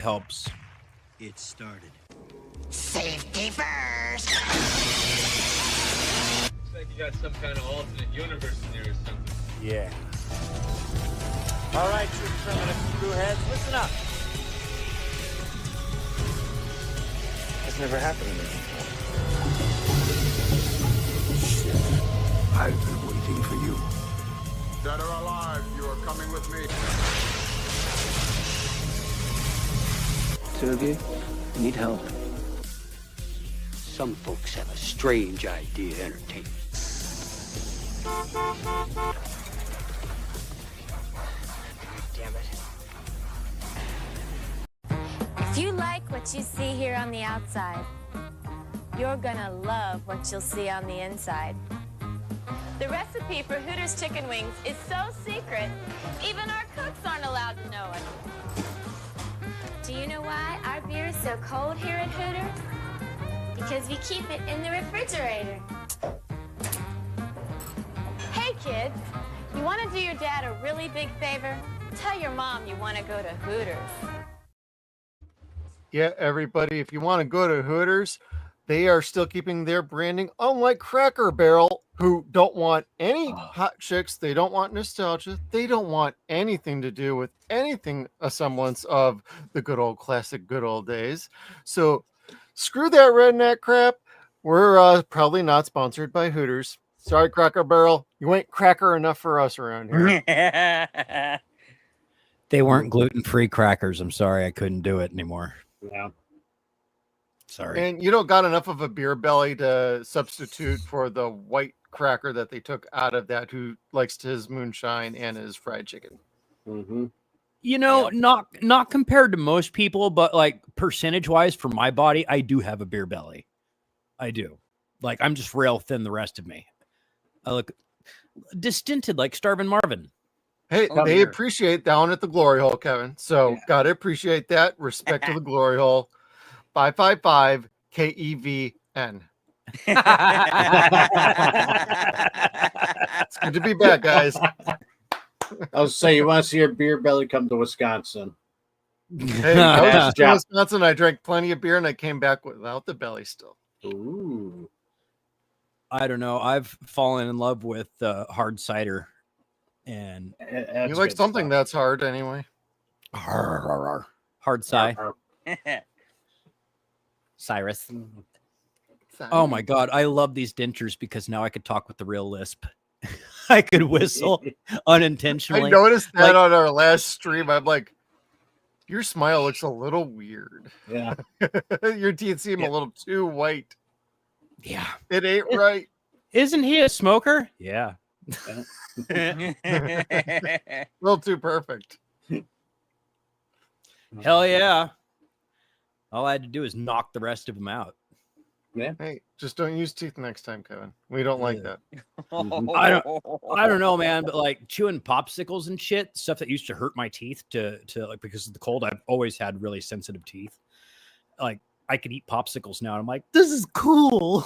helps. It started. Safety first! Looks like you got some kind of alternate universe in there or something. Yeah. All right, true primitive crew heads, listen up. That's never happened to me before. I've been waiting for you. Dead or alive, you are coming with me. Two of you need help. Some folks have a strange idea of entertainment. Damn it. If you like what you see here on the outside, you're gonna love what you'll see on the inside. The recipe for Hooters chicken wings is so secret, even our cooks aren't allowed to know it. Do you know why our beer is so cold here at Hooters? Because we keep it in the refrigerator. Hey kids, you want to do your dad a really big favor? Tell your mom you want to go to Hooters. Yeah, everybody, if you want to go to Hooters, they are still keeping their branding, unlike Cracker Barrel, who don't want any hot chicks. They don't want nostalgia. They don't want anything to do with anything a semblance of the good old classic good old days. So screw that redneck crap. We're probably not sponsored by Hooters. Sorry, Cracker Barrel. You ain't cracker enough for us around here. They weren't gluten-free crackers. I'm sorry, I couldn't do it anymore. Yeah. Sorry. And you don't got enough of a beer belly to substitute for the white cracker that they took out of that, who likes his moonshine and his fried chicken. Mm-hmm. You know, not compared to most people, but like percentage-wise for my body, I do have a beer belly. I do. Like, I'm just rail thin the rest of me. I look distinted like Starvin' Marvin. Hey, they appreciate down at the glory hole, Kevin. So gotta appreciate that. Respect to the glory hole. 555 KEVN. It's good to be back, guys. I was saying, you want to see your beer belly, come to Wisconsin. Hey, I was in Wisconsin. I drank plenty of beer and I came back without the belly still. Ooh. I don't know. I've fallen in love with hard cider. And you like something that's hard anyway. Hard cider. Cyrus. Oh my God. I love these dentures because now I could talk with the real lisp. I could whistle unintentionally. I noticed that on our last stream. I'm like, your smile looks a little weird. Yeah. Your teeth seem a little too white. Yeah. It ain't right. Isn't he a smoker? Yeah. A little too perfect. Hell yeah. All I had to do is knock the rest of them out. Yeah. Hey, just don't use teeth next time, Kevin. We don't like that. I don't know, man, but like chewing popsicles and shit, stuff that used to hurt my teeth to like, because of the cold, I've always had really sensitive teeth. Like, I could eat popsicles now, and I'm like, this is cool.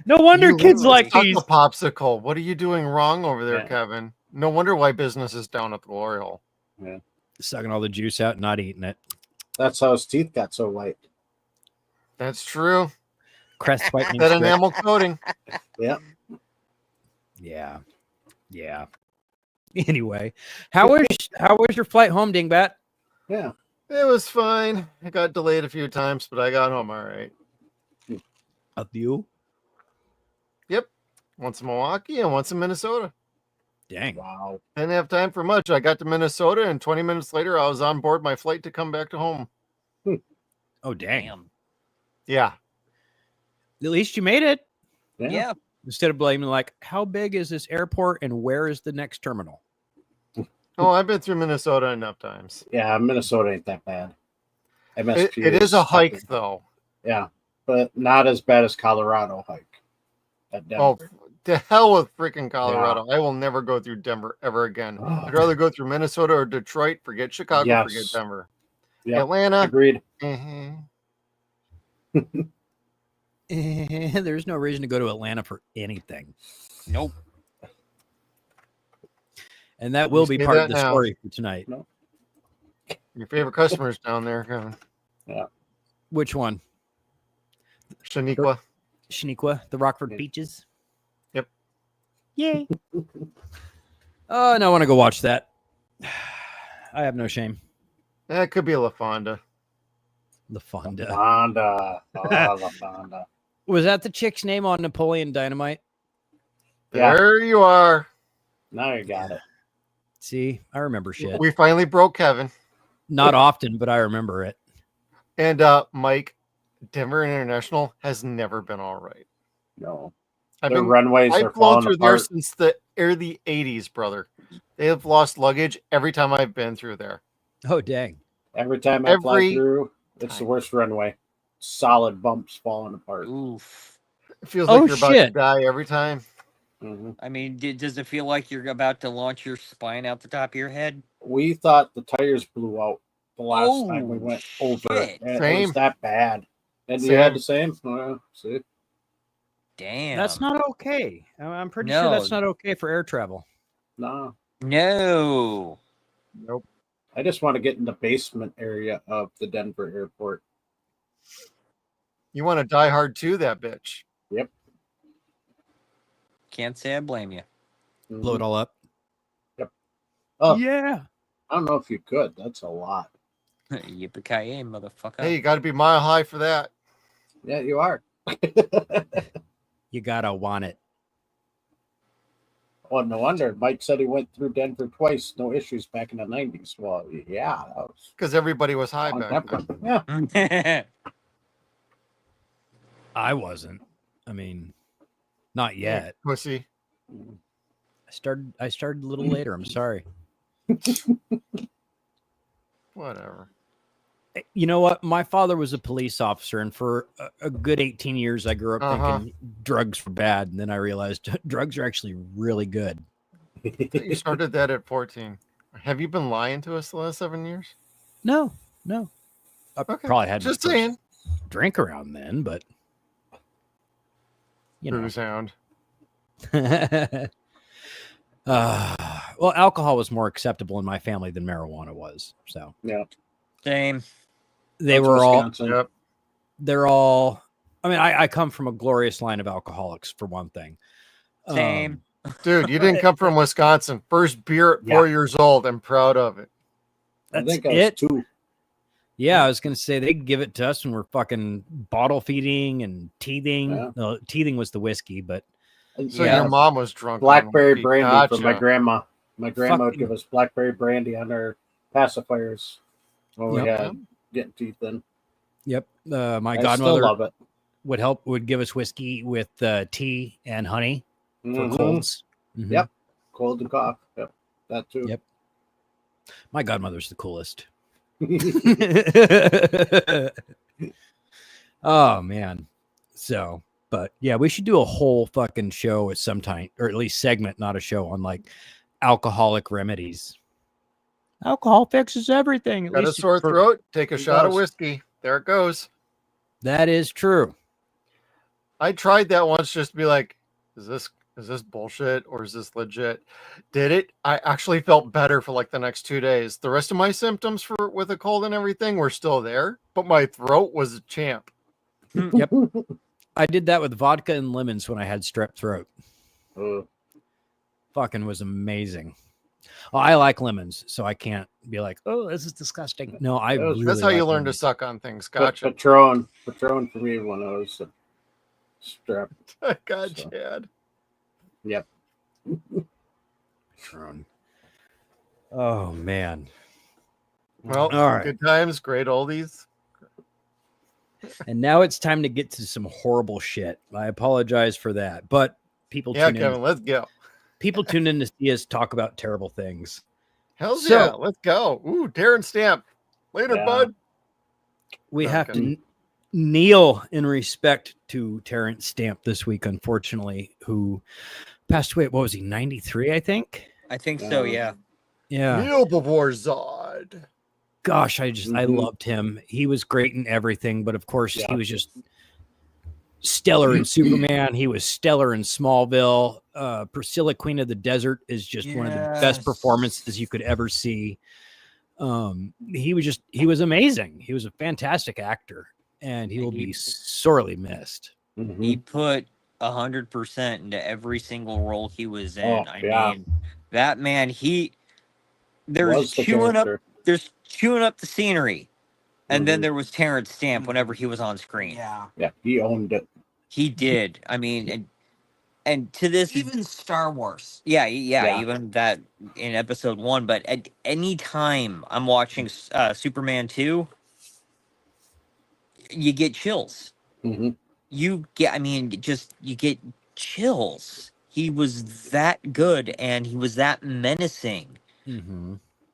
No wonder kids like these. A popsicle. What are you doing wrong over there, Kevin? No wonder why business is down at the glory hole. Yeah. Sucking all the juice out and not eating it. That's how his teeth got so white. That's true. Crest whitening. That enamel coating. Yeah. Yeah. Yeah. Anyway, how was your flight home, Dingbat? Yeah. It was fine. It got delayed a few times, but I got home all right. A few? Yep. Once in Milwaukee and once in Minnesota. Dang. Wow. Didn't have time for much. I got to Minnesota, and 20 minutes later, I was on board my flight to come back to home. Oh, damn. Yeah. At least you made it. Yeah. Instead of blaming, like, how big is this airport and where is the next terminal? Oh, I've been through Minnesota enough times. Yeah, Minnesota ain't that bad. MSP It is a hike, though. Yeah, but not as bad as Colorado hike. At Denver. Oh, to hell with freaking Colorado. Yeah. I will never go through Denver ever again. I'd rather go through Minnesota or Detroit. Forget Chicago. Forget Denver. Yep. Atlanta. Agreed. There's no reason to go to Atlanta for anything. Nope. And that will be part of the story for tonight. No. Your favorite customers down there, Kevin. Yeah. Which one? Shaniqua. Shaniqua, the Rockford Peaches. Yep. Yay. Oh, and I want to go watch that. I have no shame. That could be a La Fonda. La Fonda. Fonda. Oh, La Fonda. Was that the chick's name on Napoleon Dynamite? Yeah. There you are. Now you got it. See, I remember shit. We finally broke Kevin. Not often, but I remember it. And Mike, Denver International has never been all right. No. I've Runways are flown falling through there apart. since the early 80s, brother. They have lost luggage every time I've been through there. Oh, dang. Every time I fly through, it's the worst runway. Solid bumps falling apart. Oof. It feels like you're about to die every time. Mm-hmm. I mean, does it feel like you're about to launch your spine out the top of your head? We thought the tires blew out the last time we went over. Shit. And it Same. was that bad. And you Same. had the same? See? Damn. That's not okay. I'm pretty No. sure that's not okay for air travel. No. No. Nope. I just want to get in the basement area of the Denver airport. You want to die hard too, that bitch. Yep. Can't say I blame you. Blow it all up. Yep. Oh, Yeah. I don't know if you could. That's a lot. Yippee-ki-yay, motherfucker. Hey, you got to be mile high for that. Yeah, you are. You gotta want it. Oh, no wonder. Mike said he went through Denver twice. No issues back in the 90s. Well, yeah. That was Because everybody was high on back then. Denver. Yeah. I wasn't. I mean, not yet. Pussy. I started a little later. I'm sorry. Whatever. You know what? My father was a police officer, and for a good 18 years, I grew up thinking drugs were bad, and then I realized drugs are actually really good. You started that at 14. Have you been lying to us the last 7 years? No. I probably had Just my first saying. drink around then, but you know. Boo sound. Well, alcohol was more acceptable in my family than marijuana was. So Yeah. Same. they That's were all. Wisconsin. Yep. They're all. I mean, I come from a glorious line of alcoholics, for one thing. Same. Dude, you didn't come from Wisconsin. First beer at 4 years old. I'm proud of it. I That's think I was it. 2. Yeah, I was gonna say they give it to us when we're fucking bottle feeding and teething. Yeah. No, teething was the whiskey, but So Yeah. your mom was drunk. on Blackberry whiskey. brandy for my Gotcha. grandma. My grandma would Fucking- give us blackberry brandy on her pacifiers when we Yep. had getting teeth in. yep. My I still godmother love it. would give us whiskey with tea and honey for Mhm. colds. Mhm. Yep. Cold and cough. Yep. That too. Yep. My godmother's the coolest. Oh man. So, but yeah, we should do a whole fucking show at some time, or at least segment, not a show, on like alcoholic remedies. Alcohol fixes everything. At Got a least sore for- throat? Take a It shot of does. whiskey. There it goes. That is true. I tried that once just to be like, is this bullshit or is this legit? Did it? I actually felt better for like the next 2 days. The rest of my symptoms with a cold and everything were still there, but my throat was a champ. Yep. I did that with vodka and lemons when I had strep throat. Fucking was amazing. Well, I like lemons, so I can't be like, oh, this is disgusting. No, I really That's how you like learn to lemons. suck on things. But Gotcha. Patron for me when I was strapped. God, So. Chad. Yep. Patron. Oh man. Well, All right. good times, great oldies. And now it's time to get to some horrible shit. I apologize for that, but people Yeah, tune in. Kevin, let's go. People tune in to see us talk about terrible things. Hell's So- yeah, let's go. Ooh, Darren Stamp. Later, Yeah. bud. We Okay. have to kneel in respect to Terrence Stamp this week, unfortunately, who passed away. What was he, 93, I think? I think so, yeah. Yeah. Neil before Zod. Gosh, I Mhm. loved him. He was great in everything, but of course, Yeah. he was just stellar in Superman. He was stellar in Smallville. Priscilla, Queen of the Desert is just one of the best Yes. performances you could ever see. He was amazing. He was a fantastic actor, and he will be sorely missed. He put 100% into every single role he was in. Oh, I yeah. mean, that man, there's Was the chewing up character. the scenery. And then Mhm. there was Terrence Stamp whenever he was on screen. Yeah, he owned it. He did. I mean, and to this, Even Star Wars. yeah, Yeah. even that in episode 1. But at any time I'm watching Superman 2, you get chills. Mhm. You get chills. He was that good, and he was that menacing.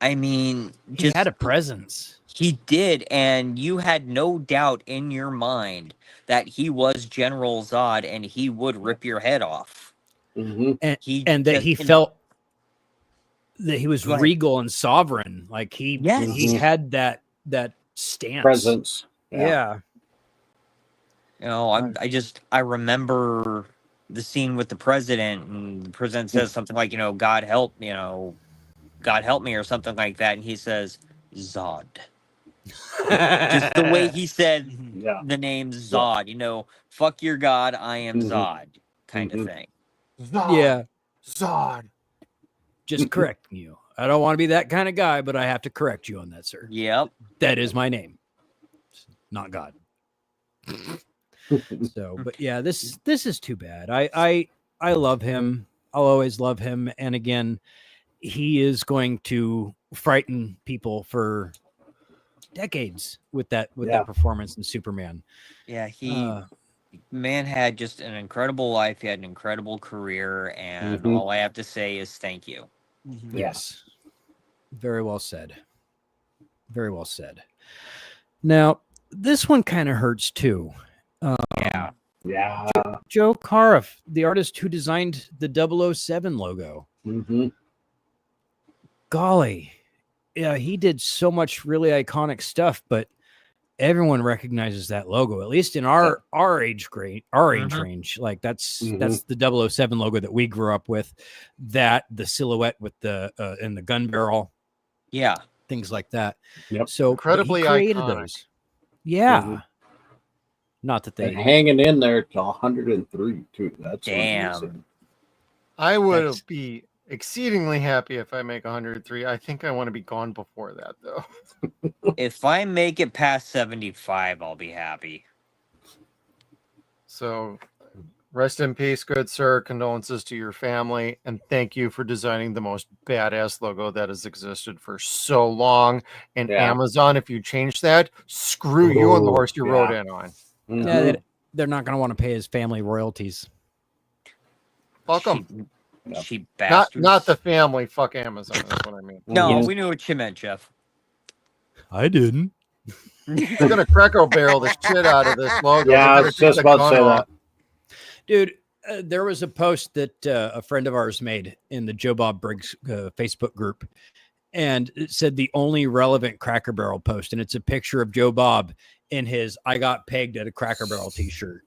I mean, He had a presence. He did, and you had no doubt in your mind that he was General Zod, and he would rip your head off. Mhm. And that he felt that he was regal and sovereign. Like he had that stance. Presence. Yeah. You know, I remember the scene with the president, and the president says something like, God help me, or something like that, and he says, Zod. Just the way he said the name Zod, fuck your God, I am Zod, kind of thing. Zod. Yeah. Zod. Just correcting you. I don't want to be that kind of guy, but I have to correct you on that, sir. Yep. That is my name. Not God. So, but yeah, this is too bad. I love him. I'll always love him. And again, he is going to frighten people for decades with that performance in Superman. Yeah, man had just an incredible life. He had an incredible career, and all I have to say is thank you. Yes. Very well said. Very well said. Now, this one kind of hurts too. Yeah. Joe Cariff, the artist who designed the 007 logo. Golly. Yeah, he did so much really iconic stuff, but everyone recognizes that logo, at least in our age range. Like that's the 007 logo that we grew up with. That the silhouette with the and the gun barrel. Yeah. Things like that. Yep. So Incredibly he created iconic. those. Yeah. Not that they And hanging in there to 103 too. That's damn. amazing. I would be exceedingly happy if I make 103. I think I want to be gone before that, though. If I make it past 75, I'll be happy. So, rest in peace, good sir. Condolences to your family, and thank you for designing the most badass logo that has existed for so long. And Amazon, if you change that, screw you and the horse you rode in on. Yeah, they're not going to want to pay his family royalties. Fuck them. She bastards. Not the family. Fuck Amazon. That's what I mean. No, we knew what you meant, Jeff. I didn't. They're gonna Cracker Barrel the shit out of this logo. Yeah, I was just about to say that. Dude, there was a post that a friend of ours made in the Joe Bob Briggs Facebook group, and it said the only relevant Cracker Barrel post, and it's a picture of Joe Bob in his "I got pegged at a Cracker Barrel" t-shirt.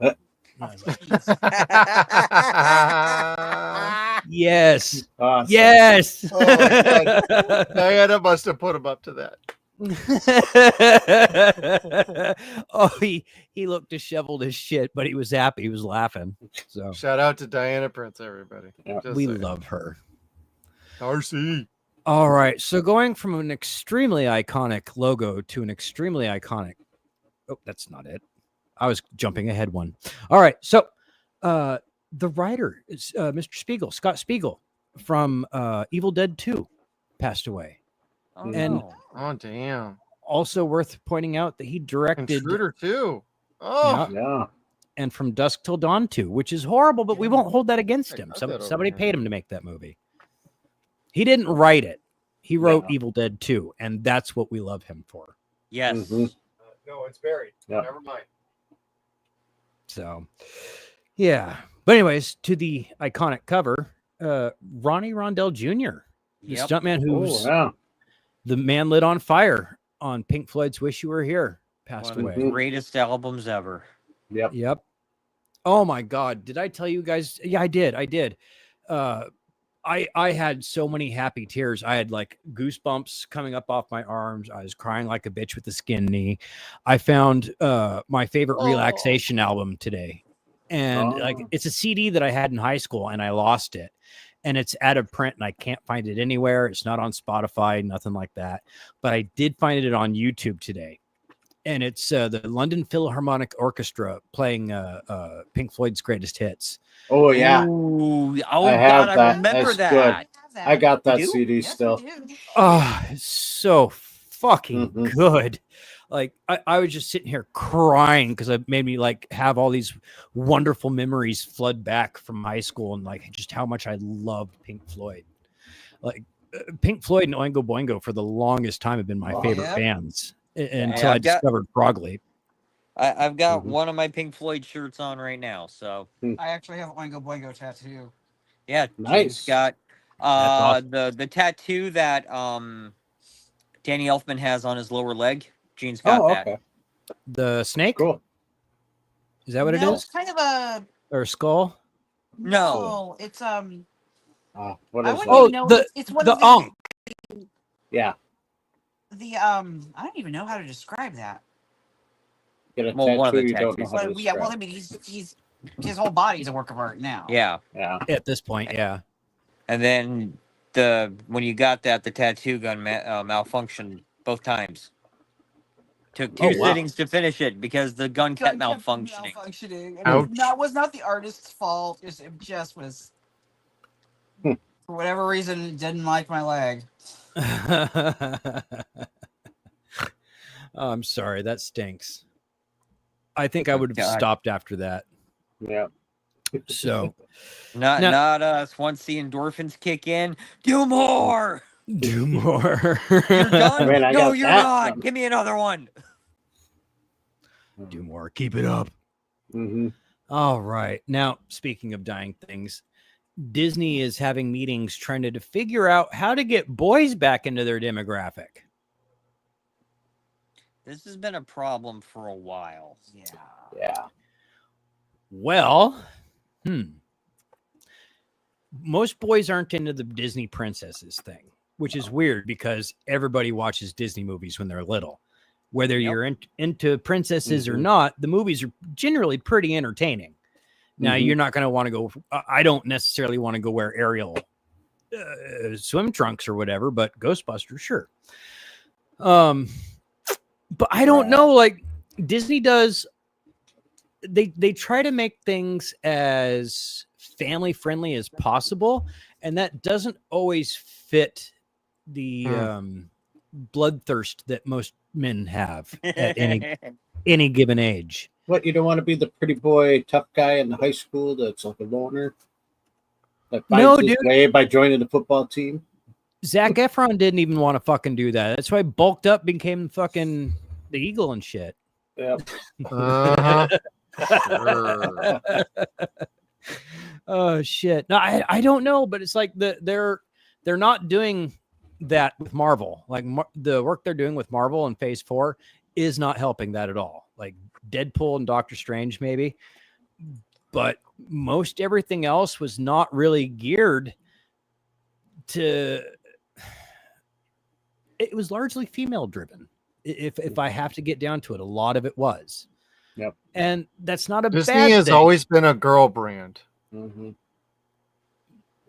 Yes. Awesome. Yes. Oh, Diana must have put him up to that. Oh, he looked disheveled as shit, but he was happy. He was laughing. So shout out to Diana Prince, everybody. We love her. RC. All right. So going from an extremely iconic logo to an extremely iconic. Oh, that's not it. I was jumping ahead one. All right. So the writer is Mr. Spiegel, Scott Spiegel from Evil Dead 2 passed away. Oh, and oh damn. Also worth pointing out that he directed Intruder 2. Oh yeah. And From Dusk Till Dawn 2, which is horrible, but we won't hold that against him. Somebody paid him to make that movie. He didn't write it. He wrote Evil Dead 2, and that's what we love him for. Yes. No, it's buried. Yeah. Never mind. So, yeah. But anyways, to the iconic cover, Ronnie Rondell Jr., the stuntman who's the man lit on fire on Pink Floyd's Wish You Were Here, passed away. One of the greatest albums ever. Yep. Oh my God. Did I tell you guys? Yeah, I did. I had so many happy tears. I had like goosebumps coming up off my arms. I was crying like a bitch with the skin knee. I found my favorite relaxation album today. And like it's a CD that I had in high school and I lost it. And it's out of print and I can't find it anywhere. It's not on Spotify, nothing like that. But I did find it on YouTube today. And it's the London Philharmonic Orchestra playing Pink Floyd's greatest hits. Oh yeah. Ooh, oh I have God, that. I remember That's that. good. I got that You do? CD Yes, still. we do. Oh, it's so fucking Mhm. good. Like I was just sitting here crying because it made me like have all these wonderful memories flood back from high school and like just how much I loved Pink Floyd. Like Pink Floyd and Oingo Boingo for the longest time have been my favorite Yeah. bands until I I've got- discovered Frog Leap. I've got Mhm. one of my Pink Floyd shirts on right now. So I actually have Oingo Boingo tattoo. yeah, Nice. Gene's got awesome. the tattoo that Danny Elfman has on his lower leg. Gene's got Oh, that. okay. The snake? Cool. Is that what it No, is? it's kind of a Or a skull? No. It's What I is wouldn't that? Oh, even know. the- It's one The of the Ankh. Yeah. I don't even know how to describe that. Get a Well, one of tattoo the you don't know tattoos. how to But yeah, well, I describe. mean, he's his whole body's a work of art now. Yeah, Yeah. At this point, yeah. and then when you got that, the tattoo gun malfunctioned both times. Took two Oh, wow. sittings to finish it because the gun kept malfunctioning. Malfunctioning. And Ouch. it was not the artist's fault. It just was. Hmm. For whatever reason, it didn't like my leg. I'm sorry, that stinks. I think I would have God. stopped after that. Yeah. So Not No. not us. Once the endorphins kick in, do more. do more. You're done. Man, I No, got you're that not. from- Give me another one. Do more. Keep it up. Mm-hmm. All right. Now, speaking of dying things, Disney is having meetings trying to figure out how to get boys back into their demographic. This has been a problem for a while. Yeah. Yeah. Well, most boys aren't into the Disney princesses thing, which is weird because everybody watches Disney movies when they're little. Whether Yep. you're into princesses or Mhm. not, the movies are generally pretty entertaining. Now, Mhm. you're not going to want to go. I don't necessarily want to go wear Ariel swim trunks or whatever, but Ghostbusters, sure. But I don't know. Like Disney does, they try to make things as family friendly as possible, and that doesn't always fit the bloodthirst that most men have at any given age. What, you don't want to be the pretty boy, tough guy in high school that's like a loner? That finds No, his dude. way by joining the football team? Zac Efron didn't even want to fucking do that. That's why he bulked up, became fucking the Eagle and shit. Yep. Uh-huh. Sure. Oh shit. No, I don't know, but it's like they're not doing that with Marvel. Like the work they're doing with Marvel in Phase 4 is not helping that at all. Like Deadpool and Doctor Strange, maybe, but most everything else was not really geared to. It was largely female driven. If I have to get down to it, a lot of it was. Yep. And that's not a Disney bad has thing. always been a girl brand. Mm-hmm.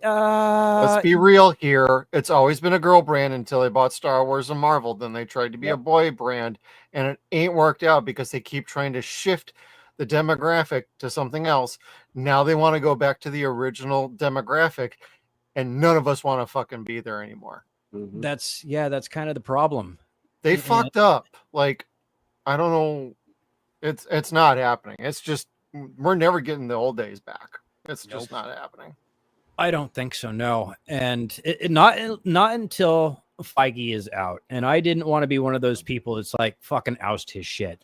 Let's be real here. It's always been a girl brand until they bought Star Wars and Marvel. Then they tried to be a boy brand, and it ain't worked out because they keep trying to shift the demographic to something else. Now they want to go back to the original demographic, and none of us want to fucking be there anymore. Mm-hmm. That's kind of the problem. They Yeah. fucked up. Like, I don't know. It's not happening. It's just we're never getting the old days back. It's just not happening. I don't think so. No, and not until Feige is out. And I didn't want to be one of those people that's like fucking oust his shit.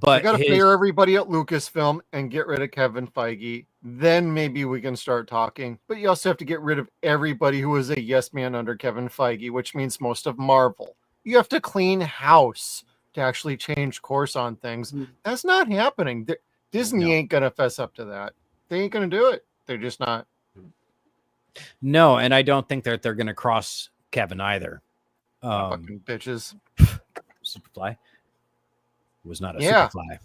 But I got to fire everybody at Lucasfilm and get rid of Kevin Feige. Then maybe we can start talking. But you also have to get rid of everybody who was a yes man under Kevin Feige, which means most of Marvel. You have to clean house to actually change course on things. That's not happening. Disney ain't going to fess up to that. They ain't going to do it. They're just not. No, and I don't think that they're going to cross Kevin either. Fucking bitches. Superfly was not a Yeah. Superfly.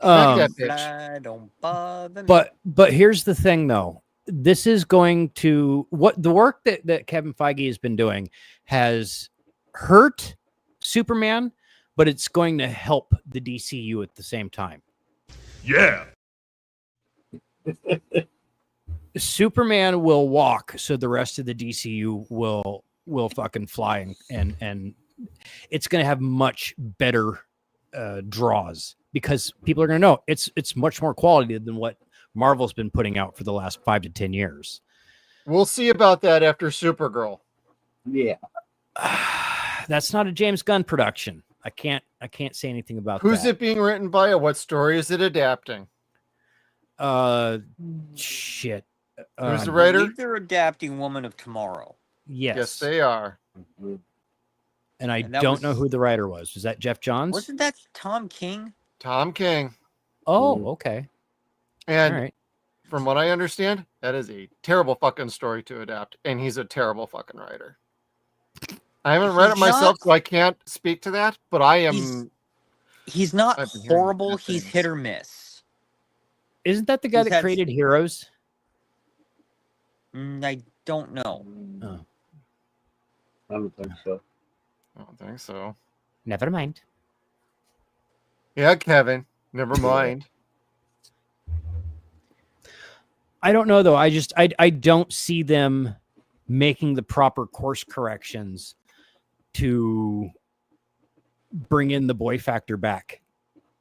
Smack that bitch. Fly, don't bother me. But here's the thing, though. This is going to what the work that Kevin Feige has been doing has hurt Superman, but it's going to help the DCU at the same time. Yeah. Superman will walk, so the rest of the DCU will fucking fly, and it's going to have much better draws because people are going to know it's much more quality than what Marvel's been putting out for the last 5 to 10 years. We'll see about that after Supergirl. Yeah. That's not a James Gunn production. I can't say anything about Who's that. it being written by, or what story is it adapting? Shit. Who's the I writer? believe they're adapting Woman of Tomorrow. Yes, they are. And I And that don't know was- who the writer was. Was that Jeff Johns? Wasn't that Tom King? Tom King. Oh, okay. And All right. from what I understand, that is a terrible fucking story to adapt, and he's a terrible fucking writer. I haven't read it He's myself, not- so I can't speak to that, but I am. He's not I've been hearing horrible. good He's things. hit or miss. Isn't that the guy He's that had- created Heroes? I don't know. Oh, I don't think so. I don't think so. never mind. Yeah, Kevin. Never mind. I don't know though. I don't see them making the proper course corrections to bring in the boy factor back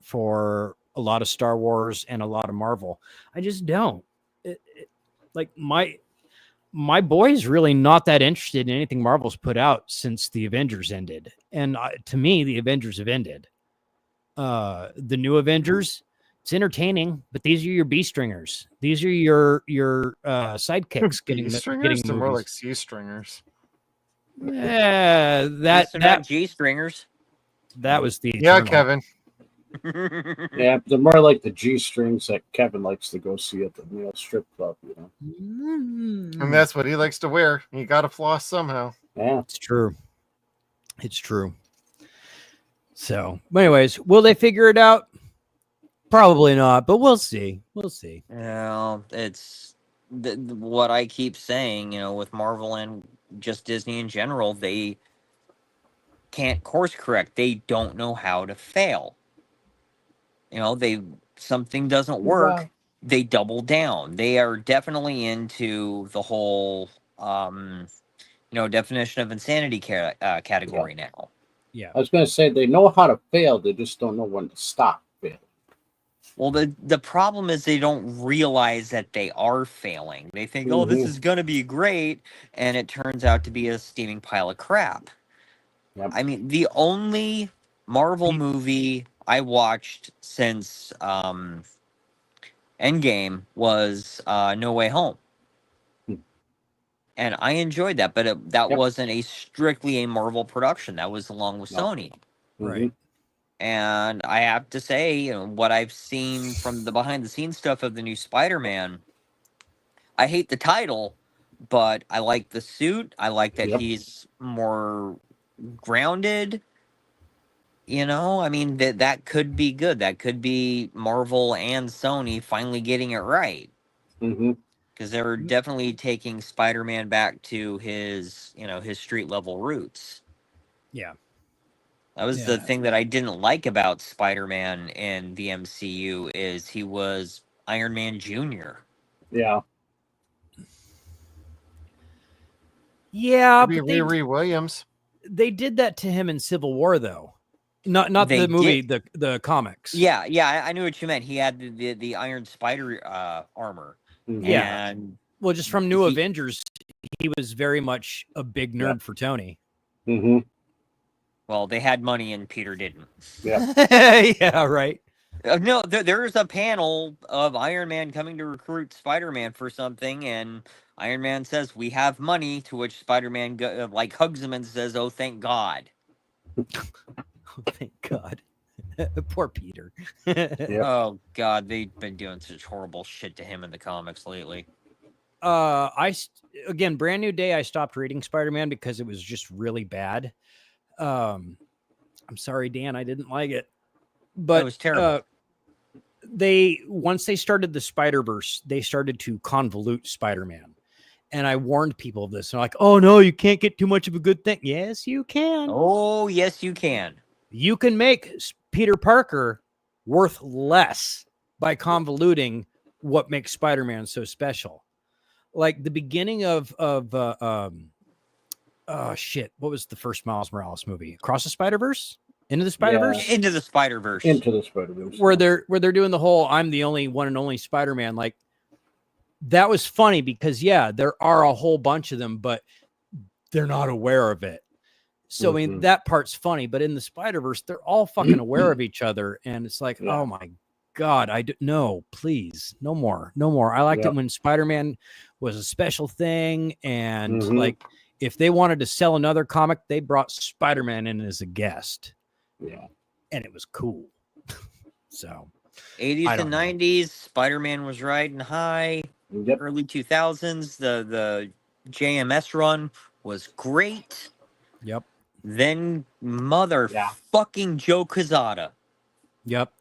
for a lot of Star Wars and a lot of Marvel. I just don't. Like my boy's really not that interested in anything Marvel's put out since the Avengers ended. And to me, the Avengers have ended. The new Avengers, it's entertaining, but these are your B stringers. These are your sidekicks getting stringers, getting more movies. like C stringers. Yeah, They're not G stringers. that was the Yeah, Eternal. Kevin. Yeah, they're more like the G strings that Kevin likes to go see at the strip club. You know. And that's what he likes to wear. You got to floss somehow. Yeah. It's true. It's true. So, anyways, will they figure it out? Probably not, but we'll see. We'll see. Well, it's what I keep saying, with Marvel and just Disney in general, they can't course correct. They don't know how to fail. Something doesn't work, Wow. they double down. They are definitely into the whole, definition of insanity category now. Yeah. I was going to say they know how to fail, they just don't know when to stop failing. Well, the problem is they don't realize that they are failing. They think, oh, this is going to be great, and it turns out to be a steaming pile of crap. Yep. I mean, the only Marvel movie I watched since Endgame was No Way Home. And I enjoyed that, but that Yep. wasn't strictly a Marvel production. That was along with No. Sony. Right. And I have to say, what I've seen from the behind-the-scenes stuff of the new Spider-Man, I hate the title, but I like the suit. I like that Yep. he's more grounded. I mean, that could be good. That could be Marvel and Sony finally getting it right. Mm-hmm. Because they're definitely taking Spider-Man back to his street-level roots. Yeah. That was the thing that I didn't like about Spider-Man in the MCU is he was Iron Man Jr. Yeah. Yeah, Maybe but Riri Williams. they did that to him in Civil War, though. Not They the movie, the comics. Yeah, I knew what you meant. He had the Iron Spider armor. Mhm. Yeah. And Well, just from New He- Avengers, he was very much a big nerd for Tony. Mm-hmm. well, they had money and Peter didn't. Yeah, right. No, there's a panel of Iron Man coming to recruit Spider-Man for something, and Iron Man says, "We have money," to which Spider-Man hugs him and says, "Oh, thank God." Oh, thank God. Poor Peter. Yep. Oh, God, they've been doing such horrible shit to him in the comics lately. Again, brand new day. I stopped reading Spider-Man because it was just really bad. I'm sorry, Dan, I didn't like it, but It was terrible. Once they started the Spider-Verse, they started to convolute Spider-Man. And I warned people of this. They're like, oh no, you can't get too much of a good thing. Yes, you can. Oh, yes, you can. You can make Peter Parker worth less by convoluting what makes Spider-Man so special. Like the beginning of what was the first Miles Morales movie? Across the Spider-Verse? Into the Spider-Verse? Into the Spider-Verse. Into the Spider-Verse. Where they're doing the whole I'm the only one and only Spider-Man. Like that was funny because there are a whole bunch of them, but they're not aware of it. So I mean that part's funny, but in the Spider-Verse, they're all fucking aware of each other, and it's like, oh my God, no, please, no more. I liked it when Spider-Man was a special thing, and like if they wanted to sell another comic, they brought Spider-Man in as a guest. Yeah, and it was cool. So 80s and 90s, Spider-Man was riding high. Early 2000s, the JMS run was great. Yep. Then motherfucking Joe Quesada. Yep.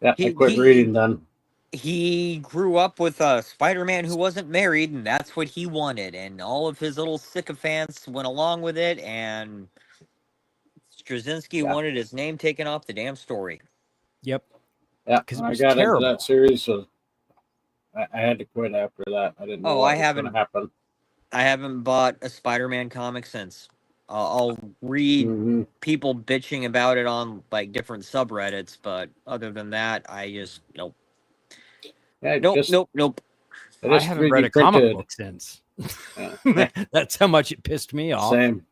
Yeah, I quit reading then. He grew up with a Spider-Man who wasn't married, and that's what he wanted. And all of his little sycophants went along with it, and Straczynski wanted his name taken off the damn story. Yep. Yeah, I got into that series, so I had to quit after that. I didn't know what was going to happen. I haven't bought a Spider-Man comic since. I'll read people bitching about it on like different subreddits, but other than that, I just nope. Yeah, Nope. I haven't read a comic book since. That's how much it pissed me off. Same.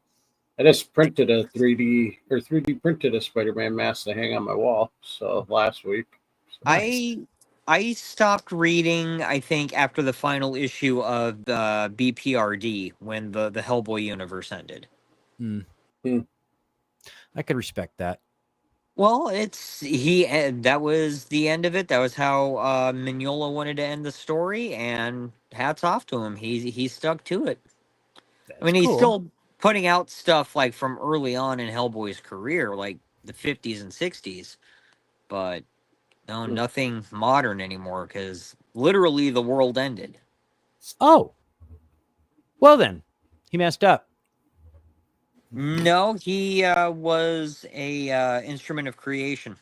I just printed a 3D printed a Spider-Man mask to hang on my wall. So last week, I stopped reading, I think, after the final issue of the BPRD when the Hellboy universe ended. I could respect that. Well, that was the end of it. That was how Mignola wanted to end the story, and hats off to him. He stuck to it. I mean, he's still putting out stuff like from early on in Hellboy's career, like the 50s and 60s, but no, nothing modern anymore because literally the world ended. Oh, well then, he messed up. No, he was a instrument of creation.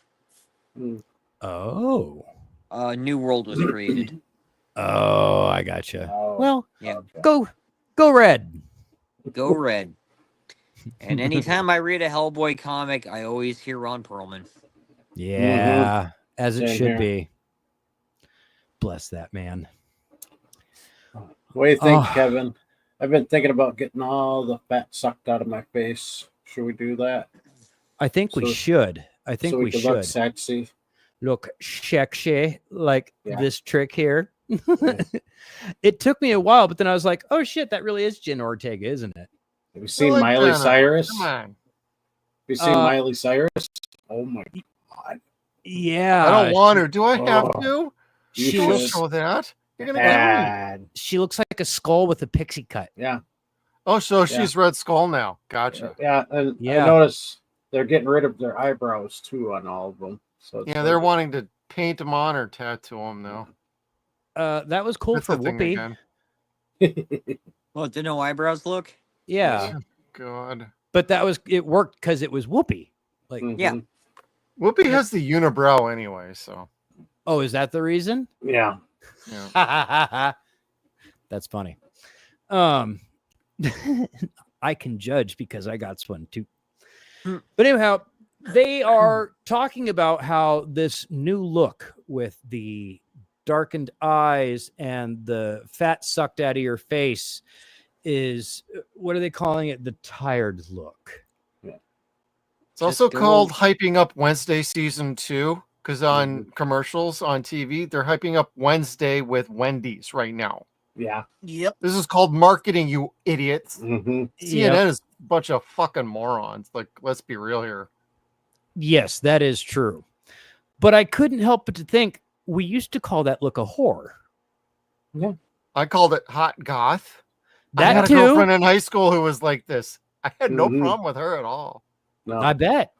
Oh. A new world was created. Oh, I gotcha. Well, yeah. Go Red. Go Red. And anytime I read a Hellboy comic, I always hear Ron Perlman. Yeah, as it Same should here. be. Bless that man. What do you think, Kevin? I've been thinking about getting all the fat sucked out of my face. Should we do that? I think we should. I think so we can should. Look sexy. Look sexy, like this trick here. It took me a while, but then I was like, oh shit, that really is Jen Ortega, isn't it? Have you seen Miley Cyrus? Come on. Have you seen Miley Cyrus? Oh my God. Yeah. I don't want her. Do I have to? You She will should. show that. You're gonna get me. She looks like a skull with a pixie cut. Yeah. Oh, so she's Red Skull now. Gotcha. Yeah, and Yeah. I notice they're getting rid of their eyebrows too on all of them. So it's Yeah, they're wanting to paint them on or tattoo them now. That was cool That's for the thing Whoopi. again. Well, did no eyebrows look? Yeah. God. But it worked because it was Whoopi. Like, Yeah. Whoopi has the unibrow anyway, so. oh, is that the reason? Yeah. That's funny. I can judge because I got one too. But anyhow, they are talking about how this new look with the darkened eyes and the fat sucked out of your face is, what are they calling it? The tired look. It's also called hyping up Wednesday season 2 because on commercials on TV, they're hyping up Wednesday with Wendy's right now. Yeah. Yep. This is called marketing, you idiots. Mm-hmm. CNN is a bunch of fucking morons. Like, let's be real here. Yes, that is true. But I couldn't help but to think we used to call that look a whore. Yeah. I called it hot goth. I That had a too. girlfriend in high school who was like this. I had no Mhm. problem with her at all. No. I bet.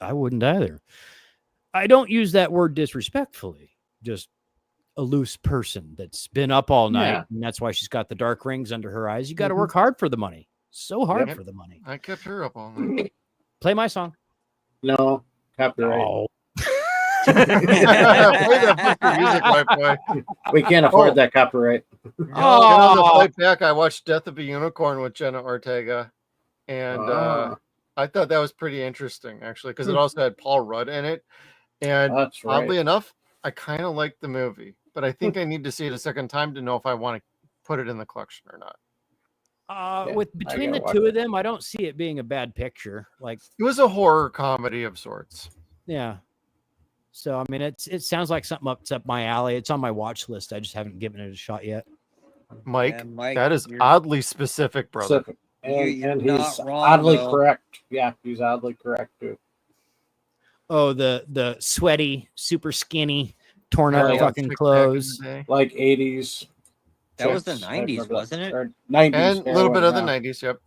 I wouldn't either. I don't use that word disrespectfully. Just a loose person that's been up all night, Yeah. and that's why she's got the dark rings under her eyes. You got to Mhm. work hard for the money. So hard Yep. for the money. I kept her up all night. Play my song. No. Copyright. Oh. Play that fucking music, my boy. We can't afford that copyright. On the flight back, I watched Death of a Unicorn with Jenna Ortega, and I thought that was pretty interesting, actually, because it also had Paul Rudd in it. And That's right. oddly enough, I kind of liked the movie, but I think I need to see it a second time to know if I want to put it in the collection or not. Yeah, With I between gotta the watch two it. of them, I don't see it being a bad picture. Like, It was a horror comedy of sorts. yeah. So I mean, it sounds like something up my alley. It's on my watch list. I just haven't given it a shot yet. Mike, Yeah, Mike, that is you're- oddly specific, brother. Specific. And, You're and not he's wrong, oddly though. correct. Yeah, he's oddly correct too. Oh, the sweaty, super skinny, torn Oh, up yeah. fucking Chick back in clothes. the day. Like 80s. That was the chicks. I 90s, remember that. wasn't it? Or 90s. And a little bit of the heroin, 90s. Yep.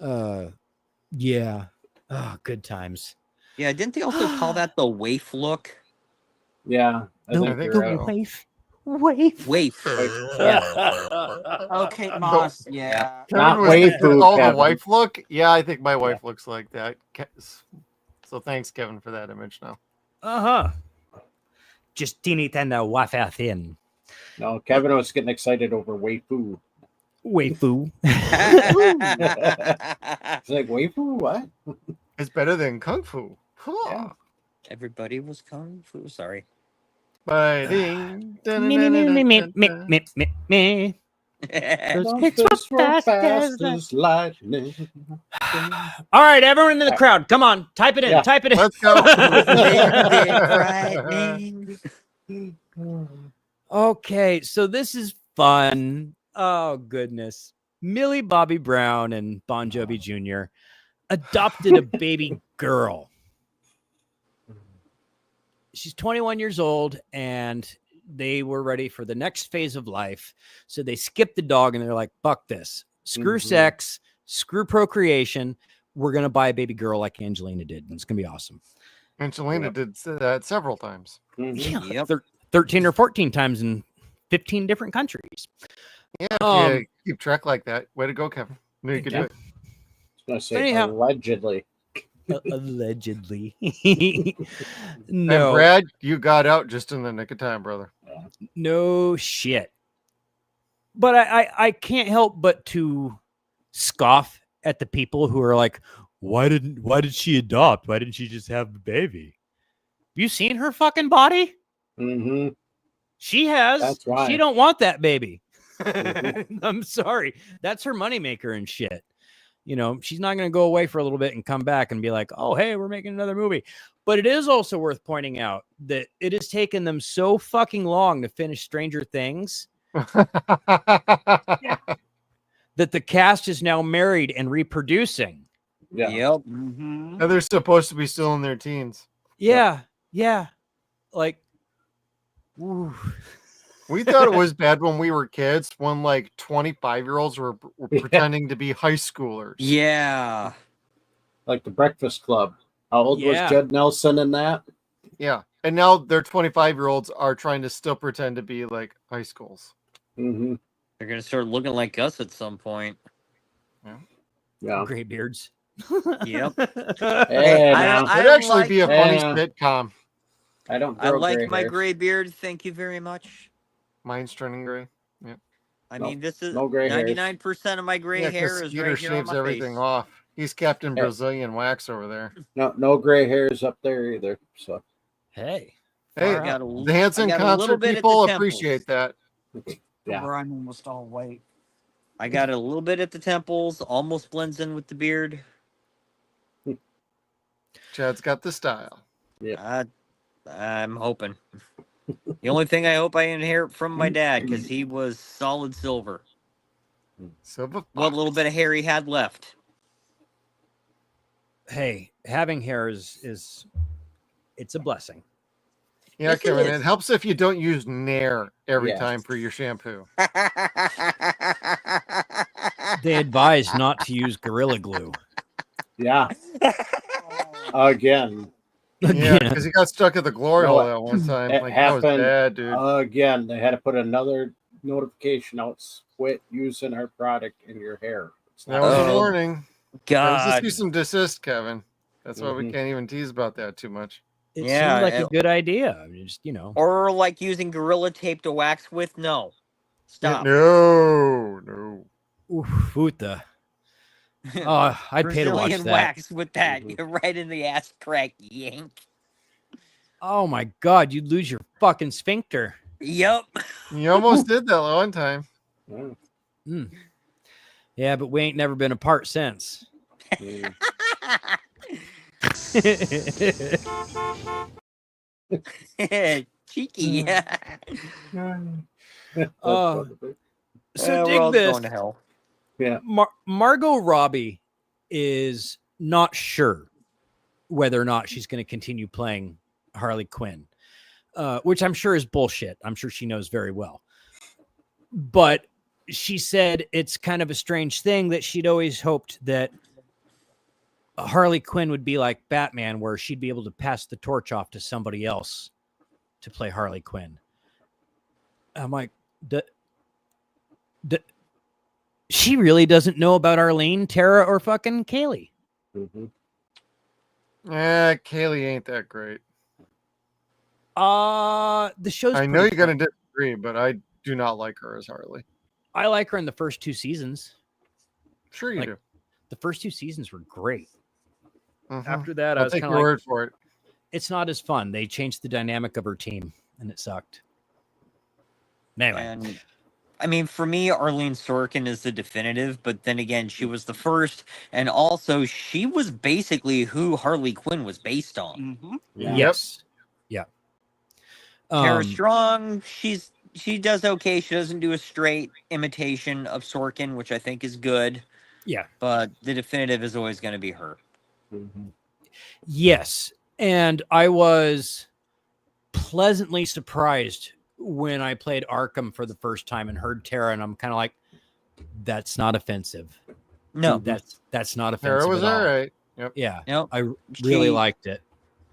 yeah. Yeah. Oh, good times. Yeah, didn't they also call that the waif look? Yeah. I The, think think you're the right. waif. Waif. Oh, Kate Moss. Yeah. Not Kevin was waifu, all the Kevin. wife look. Yeah, I think my wife looks like that. So thanks, Kevin, for that image now. Uh-huh. Just teeny tender wafer thin. No, Kevin was getting excited over waifu. Waifu. It's like waifu? What? It's better than Kung Fu. Huh. Everybody was kung fu. Sorry. Fighting. Me, me, me, me, me, me, me, me, me. Those It's fists were fast fast as as lightning. All right, everyone in the crowd, come on, type it in. Yeah. Type it in. Let's go. Okay, so this is fun. Oh goodness, Millie Bobby Brown and Bon Jovi Jr. adopted a baby girl. She's 21 years old, and they were ready for the next phase of life. So they skipped the dog, and they're like, "Fuck this! Screw sex, screw procreation. We're gonna buy a baby girl like Angelina did, and it's gonna be awesome." Angelina did that several times. Yeah, Yep. 13 or 14 times in 15 different countries. Yeah, if you keep track like that. Way to go, Kevin. Knew you could do Yeah. it. I was gonna say Anyhow. allegedly. Allegedly. And No, Brad, you got out just in the nick of time, brother. no shit. But I can't help but to scoff at the people who are like, why did she adopt? Why didn't she just have the baby? You seen her fucking body? Mm-hmm. She has. That's why. She don't want that baby. I'm sorry. That's her moneymaker and shit. You know, she's not going to go away for a little bit and come back and be like, oh, hey, we're making another movie. But it is also worth pointing out that it has taken them so fucking long to finish Stranger Things that the cast is now married and reproducing. Yeah. Yep. And they're supposed to be still in their teens. Yeah. Yeah. Like, ooh. We thought it was bad when we were kids, when like 25-year-olds were pretending to be high schoolers. Yeah. Like the Breakfast Club. How old Yeah. was Judd Nelson in that? Yeah. And now their 25-year-olds are trying to still pretend to be like high schools. Mm-hmm. They're gonna start looking like us at some point. Yeah. Gray beards. Yep. Hey, now. I It'd actually like- be a funny Yeah. sitcom. I don't I grow like gray my hairs. gray beard. Thank you very much. Mine's turning gray. I No- mean, this is no gray hairs. 99% of my gray Yeah, 'cause hair is Skeeter right here on shaves my everything face. off. He's Captain Hey. Brazilian wax over there. No gray hairs up there either. So Hey. Hey, I got a- the Hanson I got a little concert bit at the people temples. appreciate that. yeah. Where I'm almost all white. I got a little bit at the temples, almost blends in with the beard. Chad's got the style. I'm hoping. The only thing I hope I inherit from my dad, because he was solid silver. Silver What little bit of hair he had left. Hey, having hair is it's a blessing. Yeah, Yes, it Kevin, is. it helps if you don't use Nair every Yes. time for your shampoo. They advise not to use Gorilla Glue. Yeah. Again. Yeah, Again. because he got stuck at the glory No, hole that one time. It Like, that was happened bad, dude. again. They had to put another notification out. Quit using our product in your hair. It's That was a Oh, warning. That was a God. cease and desist, Kevin. That's why we Mhm. can't even tease about that too much. It Yeah, seemed like a it- good idea. I mean, just, you know. Or like using Gorilla Tape to wax with? No. Yeah, Stop. no. Oof, Futa. Oh, I'd pay to watch Brazilian that. wax with that. Mhm. You're right in the ass crack, yank. Oh my God, you'd lose your fucking sphincter. Yup. You almost did that one time. Yeah. Mm. Yeah, but we ain't never been apart since. Mm. Cheeky. Yeah. That's Uh, wonderful. So We're all dig this. going to hell. Yeah. Margot Robbie is not sure whether or not she's going to continue playing Harley Quinn, which I'm sure is bullshit. I'm sure she knows very well. But she said it's kind of a strange thing that she'd always hoped that Harley Quinn would be like Batman, where she'd be able to pass the torch off to somebody else to play Harley Quinn. I'm like, she really doesn't know about Arlene, Tara, or fucking Kaylee. Mm-hmm. Kaylee ain't that great. The show's I know pretty you're going fun. to disagree, but I do not like her as Harley. I like her in the first 2 seasons. Sure you Like, do. The first 2 seasons were great. Mhm. After that, I I'll was take kind your of like, word for it. it's not as fun. They changed the dynamic of her team, and it sucked. Anyway, And I mean, for me, Arlene Sorkin is the definitive, but then again, she was the first, and also she was basically who Harley Quinn was based on. Mm-hmm. Yeah. yes, yeah. Tara Strong, she does okay. She doesn't do a straight imitation of Sorkin, which I think is good. Yeah. But the definitive is always going to be her. Mm-hmm. Yes, and I was pleasantly surprised when I played Arkham for the first time and heard Tara, and I'm kind of like, that's not offensive. No, that's not offensive. Tara was at all. all right. Yep. Yeah, Nope. I really She- liked it.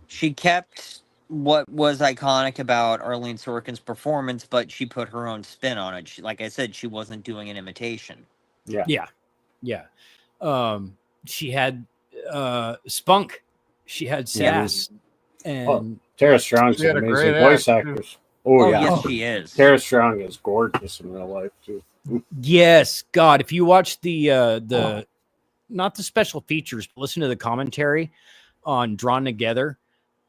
She kept what was iconic about Arlene Sorkin's performance, but she put her own spin on it. She, like I said, she wasn't doing an imitation. Yeah. Yeah. She had spunk. She had sass. And Tara Strong's She an had a amazing great voice act, too. actress. Oh, yeah. Yes, she is. Tara Strong is gorgeous in real life too. yes, God, if you watch the not the special features, but listen to the commentary on Drawn Together,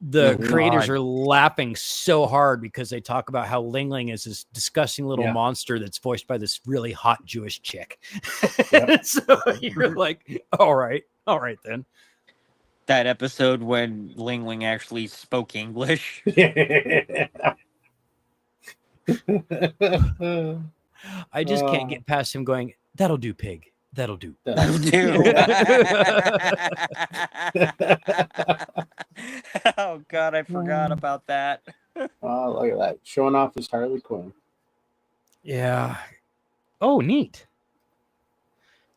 the Mhm. creators are laughing so hard because they talk about how Ling Ling is this disgusting little Yeah. monster that's voiced by this really hot Jewish chick. Yep. So you're like, all right then. That episode when Ling Ling actually spoke English. I just can't get past him going, that'll do, pig. That'll do. That'll do. Oh God, I forgot about that. Oh, look at that. Showing off his Harley Quinn. Yeah. Oh, neat.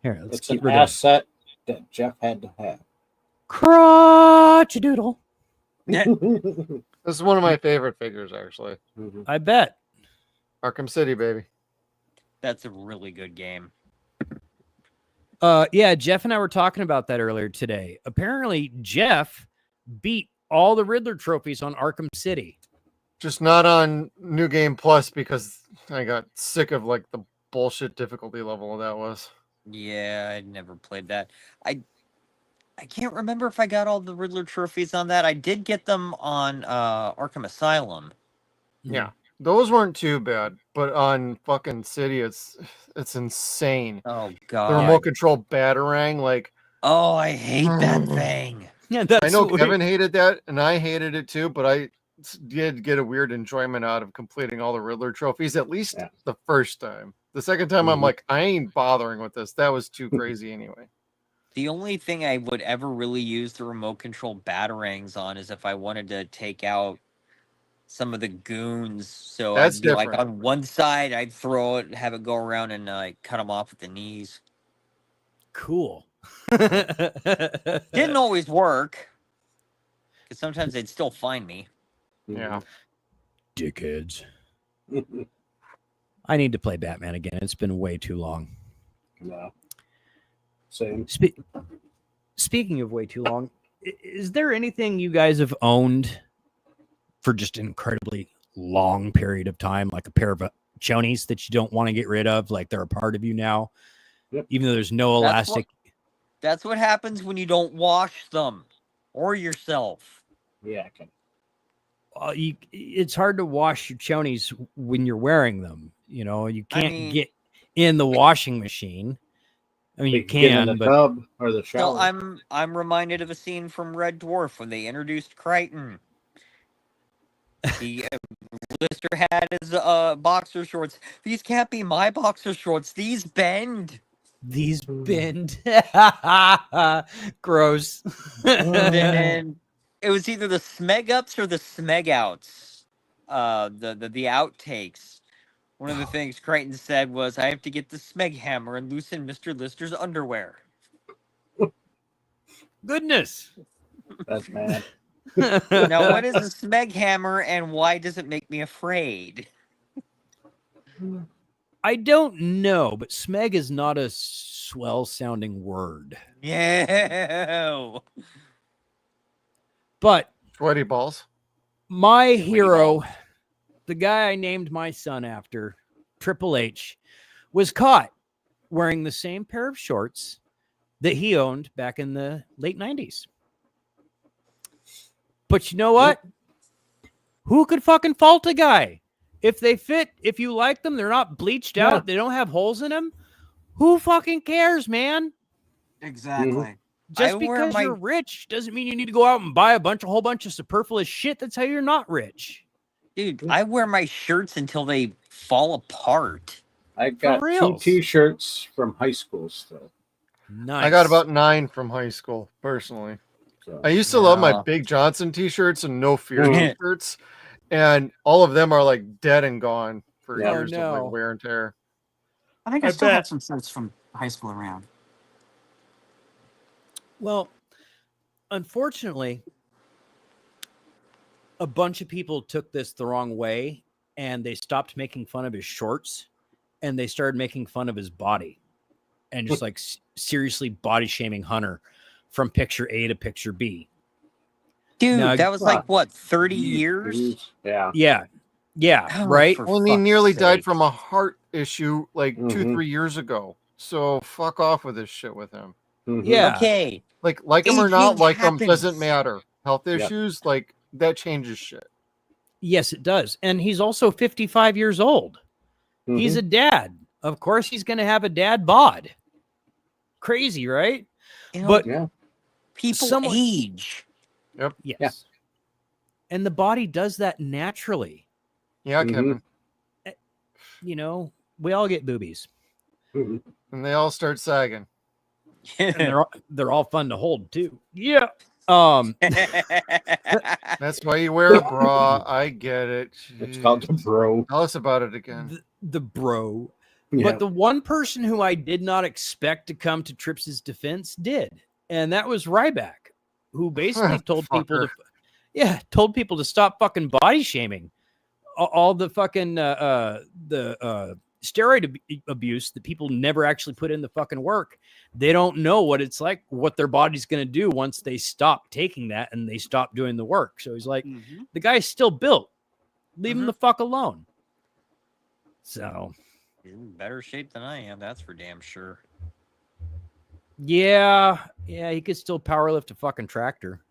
Here, let's It's get an rid of asset that Jeff had to have. crotch-a-doodle. This is one of my favorite figures, actually. Mhm. I bet. Arkham City, baby. That's a really good game. Yeah, Jeff and I were talking about that earlier today. Apparently, Jeff beat all the Riddler trophies on Arkham City. Just not on New Game Plus because I got sick of like the bullshit difficulty level that was. Yeah, I never played that. I can't remember if I got all the Riddler trophies on that. I did get them on Arkham Asylum. Yeah. Those weren't too bad, but on fucking City, it's insane. Oh The God. remote control Batarang, like Oh, I hate that thing. Yeah, that's I know what Kevin hated that, and I hated it too, but I did get a weird enjoyment out of completing all the Riddler trophies, at least Yeah. the first time. The second time, I'm Mhm. like, I ain't bothering with this. That was too crazy anyway. The only thing I would ever really use the remote control batarangs on is if I wanted to take out some of the goons. So That's I'd be like different. on one side, I'd throw it, have it go around, and like cut them off with the knees. Cool. Didn't always work, because sometimes they'd still find me. Yeah. Dickheads. I need to play Batman again. It's been way too long. No. Same. Speaking of way too long, is there anything you guys have owned for just an incredibly long period of time, like a pair of chonies that you don't want to get rid of, like they're a part of you now, even though there's no elastic? That's what happens when you don't wash them or yourself. Yeah. It's hard to wash your chonies when you're wearing them. You know, you can't get in the washing machine. I mean, you can, get in the but tub or the shower. So I'm reminded of a scene from Red Dwarf when they introduced Crichton. Lister had his boxer shorts. These can't be my boxer shorts. These bend. These bend. Gross. And then it was either the Smeg ups or the Smeg outs. The outtakes. One of the things Crichton said was, "I have to get the Smeg hammer and loosen Mr. Lister's underwear." Goodness. That's mad. Now, what is a Smeg hammer and why does it make me afraid? I don't know, but Smeg is not a swell sounding word. Yeah. But Sweaty balls. My hero, the guy I named my son after, Triple H, was caught wearing the same pair of shorts that he owned back in the late 90s. But you know what? Who could fucking fault a guy? If they fit, if you like them, they're not bleached out, they don't have holes in them. Who fucking cares, man? Exactly. Just because you're rich doesn't mean you need to go out and buy a whole bunch of superfluous shit. That's how you're not rich. Dude, I wear my shirts until they fall apart. I got 2 T-shirts from high school still. Nice. I got about 9 from high school, personally. So, I used to love my Big Johnson T-shirts and No Fear T-shirts, and all of them are like dead and gone for years of like wear and tear. I think I still have some shirts from high school around. Well, unfortunately, a bunch of people took this the wrong way, and they stopped making fun of his shorts, and they started making fun of his body, and just like seriously body shaming Hunter from picture A to picture B. Dude, now, that was like what, 30 years? Yeah, right. Well, he nearly died from a heart issue like 2-3 years ago. So fuck off with this shit with him. Yeah. Okay. Like him or not, like him happens. doesn't matter. Health issues, like that changes shit. Yes, it does. And he's also 55 years old. He's a dad. Of course, he's going to have a dad bod. Crazy, right? You know, but people age. Yep. Yes. Yeah. And the body does that naturally. Yeah, Kevin. You know, we all get boobies. And they all start sagging. And they're all fun to hold too. Yeah. That's why you wear a bra. I get it. It's called the bro. Tell us about it again. The bro. Yeah. But the one person who I did not expect to come to Trips' defense did. And that was Ryback, who basically told people to stop fucking body shaming. All the fucking steroid abuse that people never actually put in the fucking work. They don't know what it's like, what their body's going to do once they stop taking that and they stop doing the work. So he's like, the guy's still built. Leave him the fuck alone. So he's in better shape than I am. That's for damn sure. Yeah, he could still power lift a fucking tractor.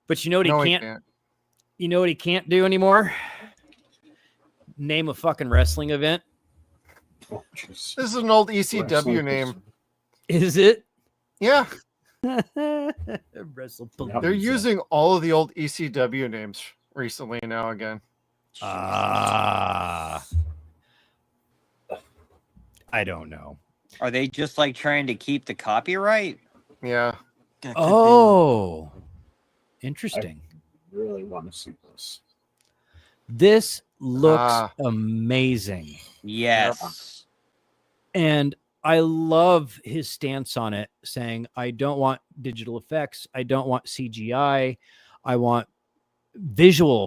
But you know what he can't? You know what he can't do anymore? Name a fucking wrestling event. Oh, this is an old ECW name. Is it? Yeah. They're using all of the old ECW names recently now again. I don't know. Are they just like trying to keep the copyright? Yeah. Oh, interesting. I really want to see this. This looks amazing. Yes. And I love his stance on it, saying, I don't want digital effects. I don't want CGI. I want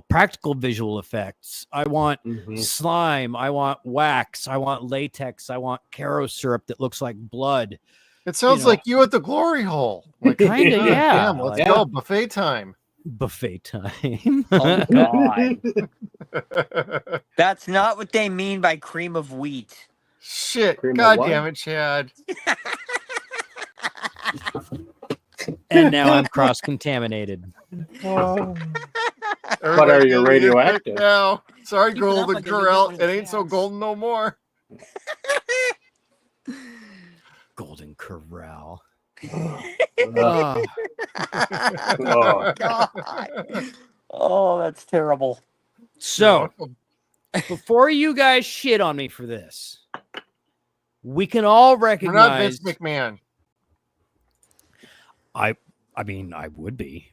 practical visual effects. I want slime. I want wax. I want latex. I want Caro syrup that looks like blood. It sounds like you at the glory hole. Like, kind of, yeah. Damn, let's go. Buffet time. Buffet time. Oh, God. That's not what they mean by cream of wheat. Shit. Cream of God what? damn it, Chad. And now I'm cross-contaminated. What are you, radioactive? Now, sorry, Keep it up Golden like a Corral. good It one ain't so chance. golden no more. Golden Corral. Oh. God. Oh, that's terrible. So, before you guys shit on me for this, we can all We're not Vince recognize. McMahon. I mean, I would be,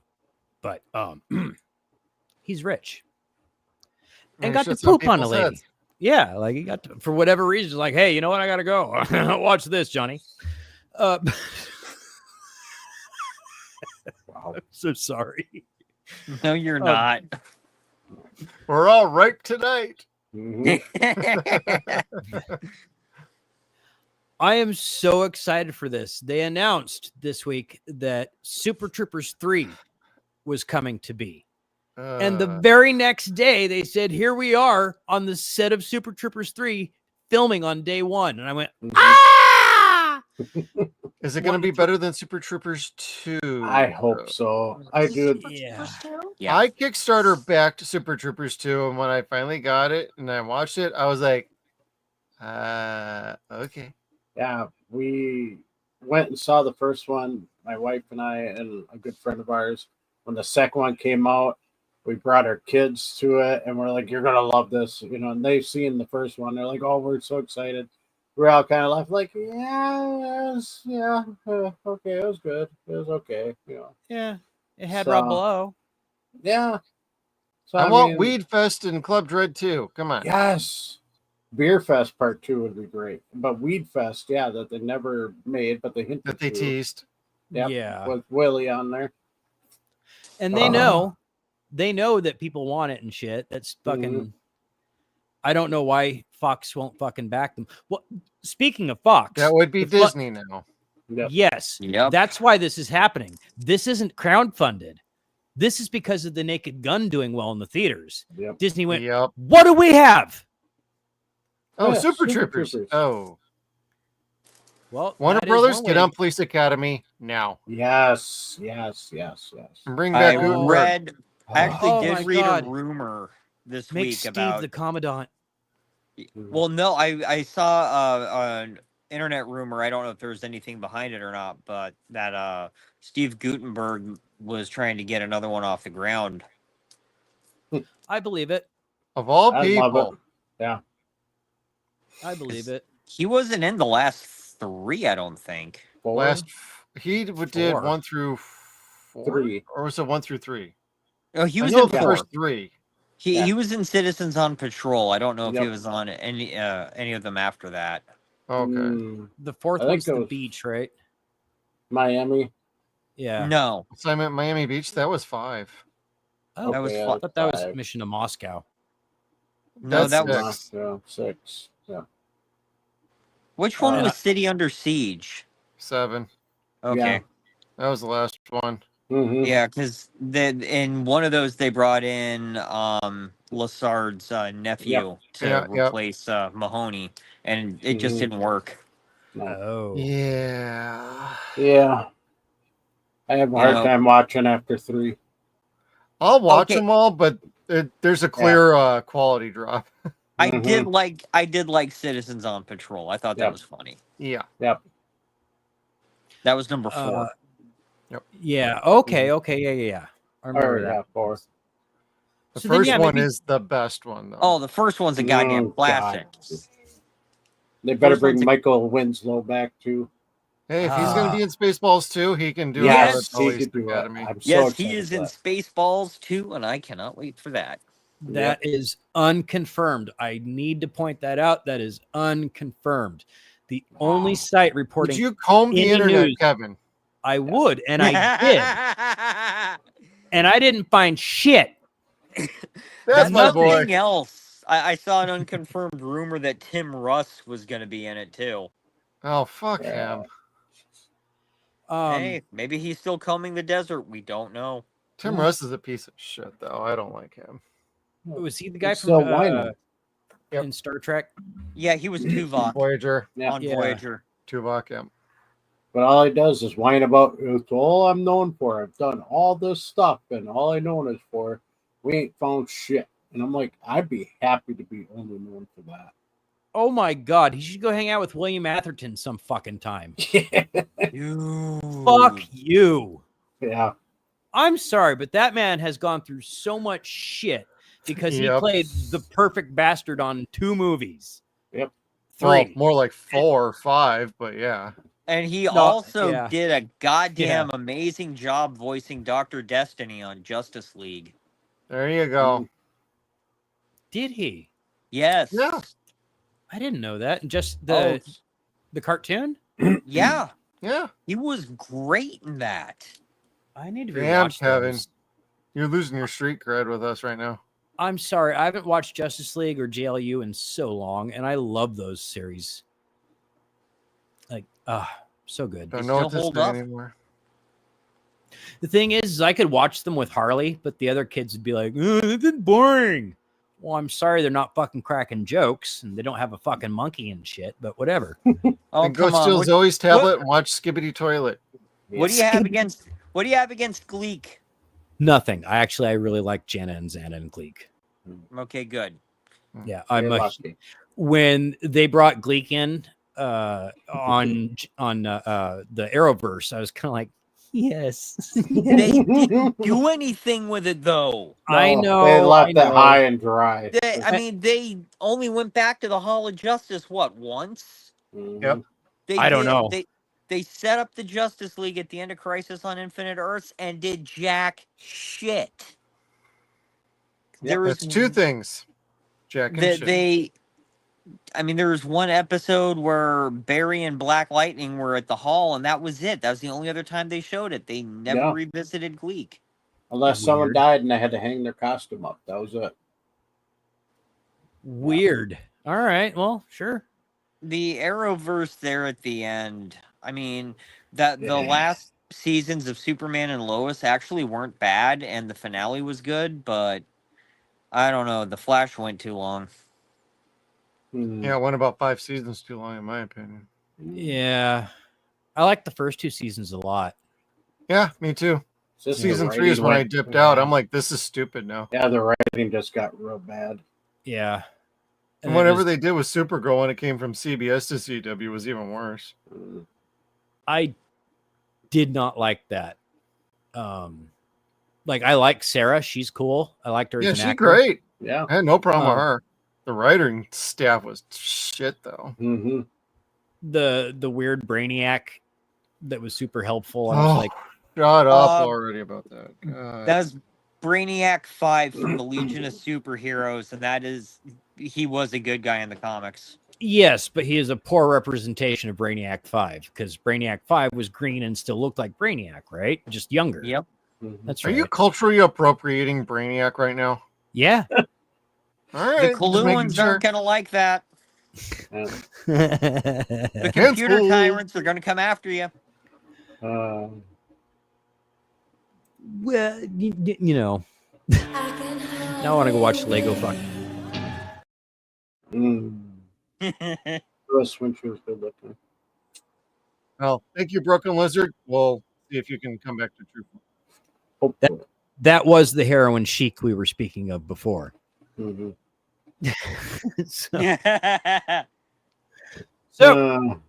but he's rich and got to Shits on poop on a people's lady. heads. Yeah, like he got to, for whatever reason, like, hey, you know what? I gotta go. Watch this, Johnny. Wow. I'm so sorry. No, you're not. We're all ripe tonight. I am so excited for this. They announced this week that Super Troopers 3 was coming to be. And the very next day, they said, here we are on the set of Super Troopers 3 filming on day one. And I went, ah! Is it going to be better than Super Troopers 2? I hope so. I do. Yeah. Yeah. I Kickstarter back to Super Troopers 2, and when I finally got it and I watched it, I was like, okay. Yeah, we went and saw the first one, my wife and I and a good friend of ours. When the second one came out, we brought our kids to it, and we're like, you're going to love this. You know, and they've seen the first one. They're like, oh, we're so excited. We're all kind of left like, okay, it was good. It was okay. You know, Yeah. It had So- Rob Below. yeah. So I want mean, Weed Fest and Club Dread too. Come on. Yes. Beer Fest Part 2 would be great. But Weed Fest, yeah, that they never made, but they hinted That they to. teased. Yep, Yeah. with Willie on there. And they know that people want it and shit. That's fucking. I don't know why Fox won't fucking back them. Well, speaking of Fox, That would be the fu- Disney now. Yep. Yes, Yep. that's why this is happening. This isn't crowdfunded. This is because of the Naked Gun doing well in the theaters. Yep. Disney went, Yep. what do we have? Oh, Yeah, Super Super Troopers. Troopers. Oh, Well, Warner that is Brothers, one get way. on Police Academy now. Yes. And bring I back Gutenberg. read, I actually Oh did my read God. a rumor this Make week Steve about. the Commandant. Well, no, I saw an internet rumor. I don't know if there's anything behind it or not, but that Steve Gutenberg was trying to get another one off the ground. I believe it. Of all I love people. it. Yeah. I believe it. He wasn't in the last three, I don't think. He did 4. 1 through 4? 3. Or was it 1 through 3? Oh, he I was know in the 4. first 3. He was in Citizens on Patrol. I don't know if he Yep. was on any of them after that. Okay. The fourth I think one's it the was- beach, right? Miami. Yeah. No, Assignment Miami Beach, that was 5. Oh, that was Okay, fu- I thought that was 5. Mission to Moscow. no, That's that was. 6. Yeah, 6. Yeah. Which one Uh, was City Under Siege? 7. Okay. Yeah. That was the last one. Mm-hmm. Yeah, because in one of those they brought in Lassard's nephew to Yeah, yep. replace Mahoney, and it just Mhm. didn't work. No. Oh. Yeah. Yeah. I have a hard know- time watching after 3. I'll watch Okay. them all, but there's a clear quality drop. I Mhm. did like Citizens on Patrol. I thought that Yep. was funny. Yeah. Yep. That was number 4. Yeah. Okay. Okay. Yeah. I remember Or, that. yeah, 4. The So then, first yeah, one maybe- is the best one, though. Oh, the first one's a goddamn Oh, classic. God. They better First bring one's a- Michael Winslow back too. Hey, if he's going to be in Spaceballs too, he can do Yes, it at he Police could do it. Academy. I'm so Yes, excited he is for in that. Spaceballs too, and I cannot wait for that. That is unconfirmed. I need to point that out. That is unconfirmed. The only site reporting. Would you comb the any internet, news, Kevin? I would, and I did, and I didn't find shit. That's my boy. Nothing else. I saw an unconfirmed rumor that Tim Russ was going to be in it too. Oh, fuck him. Hey, maybe he's still combing the desert. We don't know. Tim Russ is a piece of shit, though. I don't like him. Was he the guy He's from still whining. in Star Trek? Yeah, he was Tuvok Voyager. Yeah. on Voyager. Tuvok, yeah. But all he does is whine about it's all I'm known for. I've done all this stuff, and all I know is for we ain't found shit. And I'm like, I'd be happy to be only known for that. Oh my God, he should go hang out with William Atherton some fucking time. Fuck you. Yeah. I'm sorry, but that man has gone through so much shit because he Yep. played the perfect bastard on 2 movies. Yep. 3. Well, more like 4 or 5, but yeah. And he No, also yeah. did a goddamn amazing job voicing Dr. Destiny on Justice League. There you go. Did he? Yes. Yeah. I didn't know that. Just the cartoon? Yeah. Yeah. He was great in that. I need to Damn, rewatch Kevin. those. You're losing your street cred with us right now. I'm sorry. I haven't watched Justice League or JLU in so long, and I love those series. Like, so good. Don't They know what still to hold say up. anymore. The thing is, I could watch them with Harley, but the other kids would be like, "This is boring." Well, I'm sorry they're not fucking cracking jokes, and they don't have a fucking monkey and shit, but whatever. Oh, And go come on. steal What, Zoe's tablet and watch Skibbity Toilet. what do you have against Gleek? Nothing. I really like Jenna and Xana and Gleek. Okay, good. Yeah, You're lucky. when they brought Gleek in on the Arrowverse, I was kind of like, yes. They didn't do anything with it though. I know. They left I it know. high and dry. They only went back to the Hall of Justice once. Yep. I don't know. They set up the Justice League at the end of Crisis on Infinite Earths and did jack shit. It's 2 things. Jack and shit. There was one episode where Barry and Black Lightning were at the hall, and that was it. That was the only other time they showed it. They never revisited Gleek. Unless someone died and they had to hang their costume up. That was it. Weird. All right. Well, sure. The Arrowverse there at the end. The last seasons of Superman and Lois actually weren't bad, and the finale was good, but I don't know. The Flash went too long. Yeah, it went about 5 seasons too long, in my opinion. Yeah. I like the first 2 seasons a lot. Yeah, me too. Season 3 is when I dipped out. I'm like, this is stupid now. Yeah, the writing just got real bad. Yeah. And whatever they did with Supergirl when it came from CBS to CW was even worse. I did not like that. Like, I like Sarah. She's cool. I liked her as an she's actor. great. Yeah. I had no problem with her. The writing staff was shit, though. Mm-hmm. The weird Brainiac that was super helpful. I was like, shut up already about that. God. That's Brainiac 5 from the Legion of Superheroes, and he was a good guy in the comics. yes, but he is a poor representation of Brainiac 5 because Brainiac 5 was green and still looked like Brainiac, right? Just younger. Yep. That's Are right. you culturally appropriating Brainiac right now? Yeah. All right. The Coluans aren't going to like that. The computer tyrants are going to come after you. Well, you know. Now I want to go watch Lego fucking. When she was good looking. Well, thank you, Broken Lizard. We'll see if you can come back to truth. That was the heroin chic we were speaking of before. Mm-hmm. So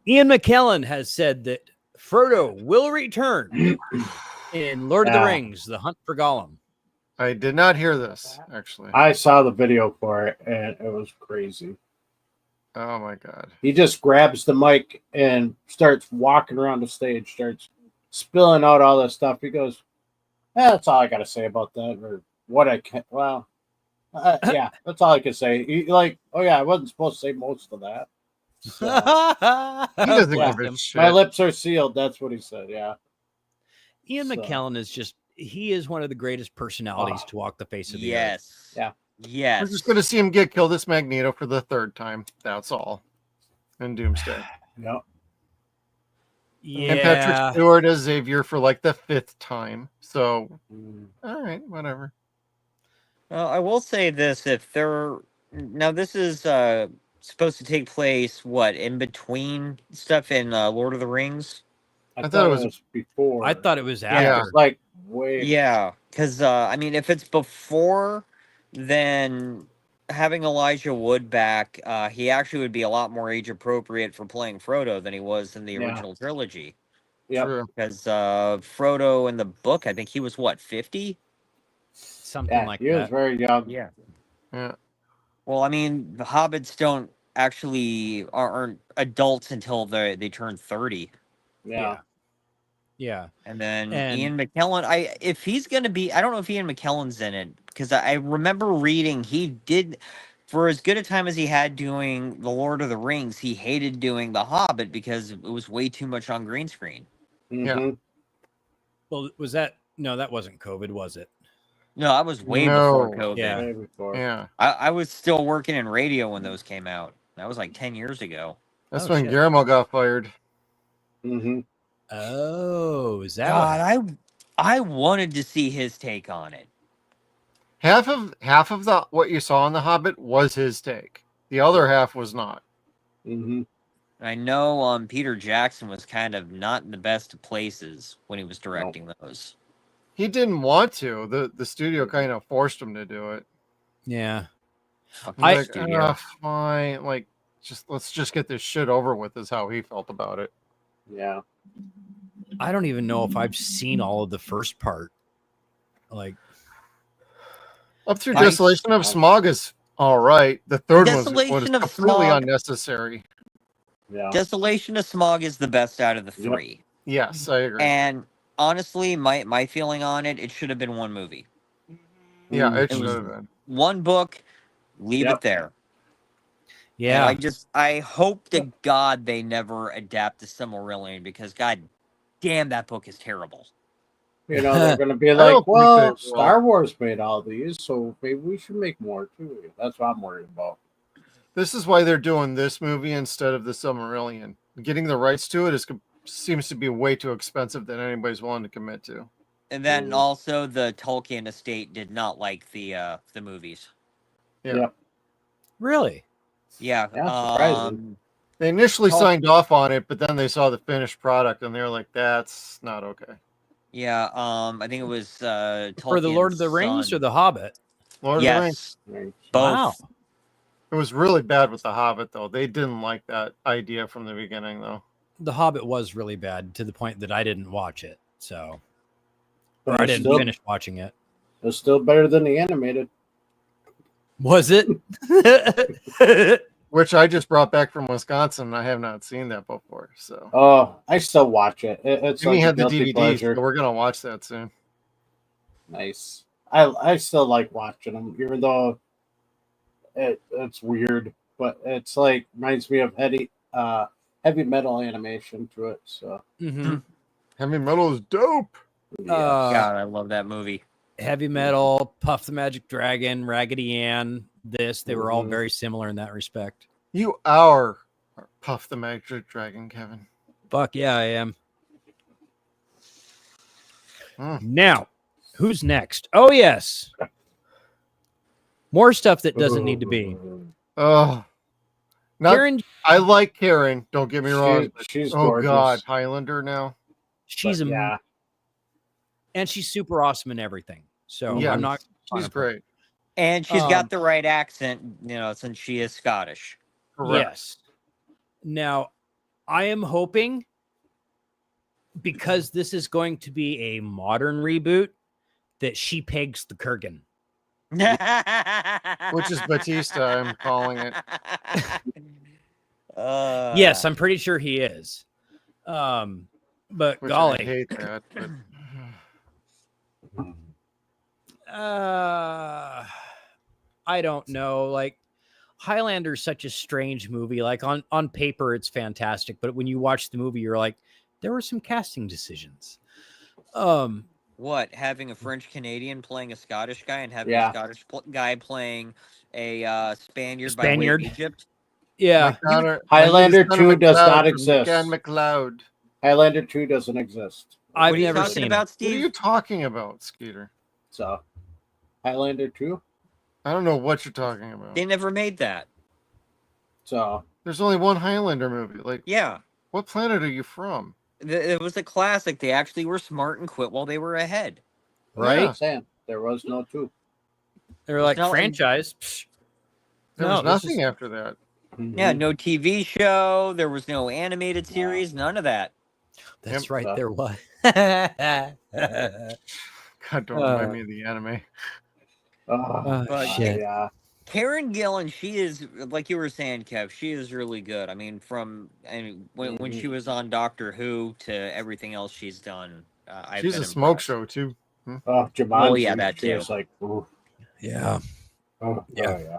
Ian McKellen has said that Frodo will return in Lord of the Rings, The Hunt for Gollum. I did not hear this, actually. I saw the video for it, and it was crazy. Oh, my God. He just grabs the mic and starts walking around the stage, starts spilling out all this stuff. He goes, that's all I got to say about that, or what I can. Well, Yeah, that's all I can say. Oh yeah, I wasn't supposed to say most of that. So, He doesn't yeah, give a shit. my lips are sealed. That's what he said. Yeah. Ian So- McKellen he is one of the greatest personalities to walk the face of the earth. Yes. Yeah. Yes. We're just going to see him get killed as Magneto for the 3rd time. That's all. In Doomsday. Yep. Yeah. And Patrick Stewart as Xavier for like the 5th time. So, all right, whatever. Well, I will say this: if they're now, this is supposed to take place in between stuff in Lord of the Rings. I thought it was before. I thought it was Yeah. after. It was like way. Yeah, because I mean, if it's before, then having Elijah Wood back, he actually would be a lot more age appropriate for playing Frodo than he was in the Yeah. original trilogy. Yep. Because Frodo in the book, I think he was 50. Something like he was that. very young. Yeah. Yeah. Well, I mean, the hobbits don't actually aren't adults until they turn 30. Yeah. Yeah. And then And- Ian McKellen, if he's gonna be, I don't know if Ian McKellen's in it, because I remember reading he did, for as good a time as he had doing the Lord of the Rings, he hated doing the Hobbit because it was way too much on green screen. Mm-hmm. Well, was that no? That wasn't COVID, was it? No, I was way No. before COVID. Yeah. Way before. Yeah. I was still working in radio when those came out. That was like 10 years ago. That's Oh, when shit. Guillermo got fired. Mm-hmm. Oh, is that God, I wanted to see his take on it. Half of the what you saw in The Hobbit was his take. The other half was not. Mm-hmm. I know Peter Jackson was kind of not in the best of places when he was directing those. He didn't want to. The studio kind of forced him to do it. Yeah. Fucking I- Like, studio. fine. Like, let's just get this shit over with. Is how he felt about it. Yeah. I don't even know if I've seen all of the first part. Like, Up through I- Desolation of Smog is all right. The third one was Desolation of completely Smog- unnecessary. Yeah. Desolation of Smog is the best out of the Yep. three. Yes, I agree. And honestly, my feeling on it should have been one movie. Yeah, it It should was- have been. One book, leave Yep. it there. yeah. And I hope to God they never adapt the Silmarillion because God damn, that book is terrible. You know, they're going to be I like, don't think they well, will. Star Wars made all these, so maybe we should make more too. That's what I'm worried about. This is why they're doing this movie instead of the Silmarillion. Getting the rights to it seems to be way too expensive than anybody's willing to commit to. And then also the Tolkien estate did not like the movies. Yeah. Yep. Really? Yeah. Yeah, surprising. They initially Tol- signed off on it, but then they saw the finished product and they're like, "That's not okay." Yeah, I think it was For the Lord of the Rings or the Hobbit? Lord of the Rings. Yes, both. Wow. It was really bad with the Hobbit, though. They didn't like that idea from the beginning, though. The Hobbit was really bad to the point that I didn't watch it. So, or But I it's didn't still- finish watching it. It's still better than the animated. Was it? Which I just brought back from Wisconsin. And I have not seen that before. So Oh, I still watch it. It's Jimmy like had a the guilty DVD, pleasure. so we're gonna watch that soon. Nice. I still like watching them, even though it's weird, but it's like reminds me of heavy metal animation to it. So Mhm. Heavy metal is dope. God, I love that movie. Heavy Metal, Puff the Magic Dragon, Raggedy Ann. They were all very similar in that respect. You are Puff the Magic Dragon, Kevin. Fuck yeah, I am. Mm. Now, who's next? Oh, yes. More stuff that doesn't need to be. Oh, Karen, I like Karen. Don't get me wrong. she's Oh gorgeous. God, Highlander now. she's But yeah, and she's super awesome in everything. So Yeah, I'm not. She's great. And she's Um, got the right accent, since she is Scottish. Correct. Yes. Now, I am hoping because this is going to be a modern reboot that she pegs the Kurgan. Which is Batista, I'm calling it. Yes, I'm pretty sure he is. But Which I golly, hate that. But I don't know. Like Highlander is such a strange movie. Like on paper, it's fantastic, but when you watch the movie, you're like, there were some casting decisions. What, having a French Canadian playing a Scottish guy and having Yeah. a Scottish guy playing a Spaniard by way Spaniard. of Egypt? Yeah. Highlander 2 does not exist. Dan McLeod. Highlander 2 doesn't exist. I've What are you never talking seen about, it. What are Steve? you talking about, Skeeter? So, Highlander 2. I don't know what you're talking about. They never made that. So, There's only one Highlander movie. Like, Yeah. what planet are you from? It was a classic. They actually were smart and quit while they were ahead. Right? Yeah. Sam, there was no 2. They're like No, franchise. Psh. There No, was this nothing is- after that. Yeah, no TV show. There was no animated series. None of that. That's Yep. right. There was. God, don't remind me of the anime. But Shit. Yeah. Karen Gillan, she is, like you were saying, Kev, she is really good. I mean, when she was on Doctor Who to everything else she's done, I've She's been a smoke impressed. show too. Oh, Jumanji. Well, yeah, that she was too. like, ooh. Yeah. Oh, Yeah. yeah.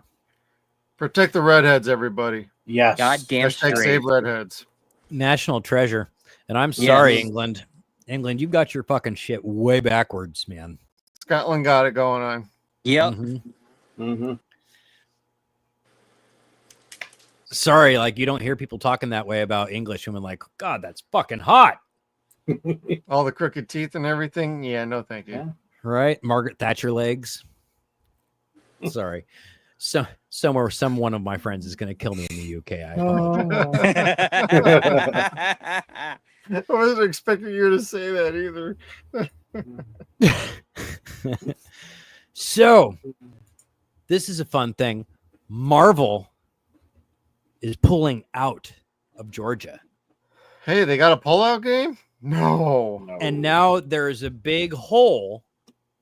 Protect the redheads, everybody. Yes. Goddamn Hashtag straight. save redheads. National treasure. And I'm sorry, Yes. England. England, you've got your fucking shit way backwards, man. Scotland got it going on. Yep. Mhm. Mm-hmm. Sorry, like you don't hear people talking that way about English women. Like, God, that's fucking hot, All the crooked teeth and everything. Yeah, no, thank you. Yeah. right? Margaret Thatcher legs. Sorry. So somewhere, some one of my friends is going to kill me in the UK. I wasn't expecting you to say that either. So, this is a fun thing. Marvel is pulling out of Georgia. Hey, they got a pullout game? No. And now there's a big hole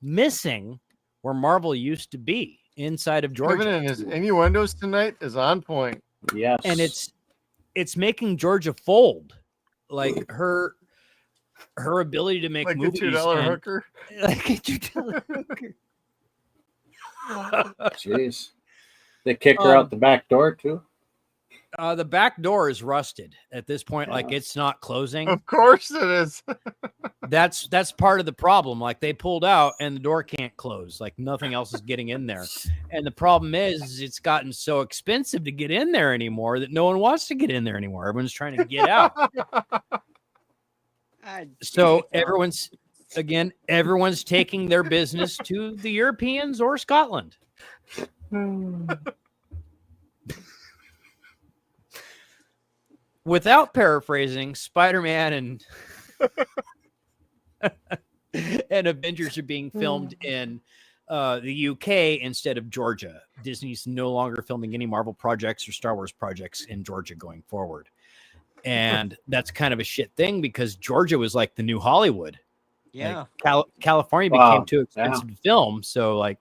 missing where Marvel used to be inside of Kevin Georgia. and his innuendos tonight is on point. Yes. And it's making Georgia fold. Like her ability to make Like a movies. $2 and- hooker. Like a $2 hooker. Jeez. They kick her out the back door, too. The back door is rusted at this point. Like it's not closing. Of course it is. That's part of the problem. Like they pulled out and the door can't close. Like nothing else is getting in there. And the problem is it's gotten so expensive to get in there anymore that no one wants to get in there anymore. Everyone's trying to get out. So everyone's taking their business to the Europeans or Scotland. Without paraphrasing, Spider-Man and Avengers are being filmed in the UK instead of Georgia. Disney's no longer filming any Marvel projects or Star Wars projects in Georgia going forward. And that's kind of a shit thing because Georgia was like the new Hollywood. Yeah. Like, California became too expensive to film. So like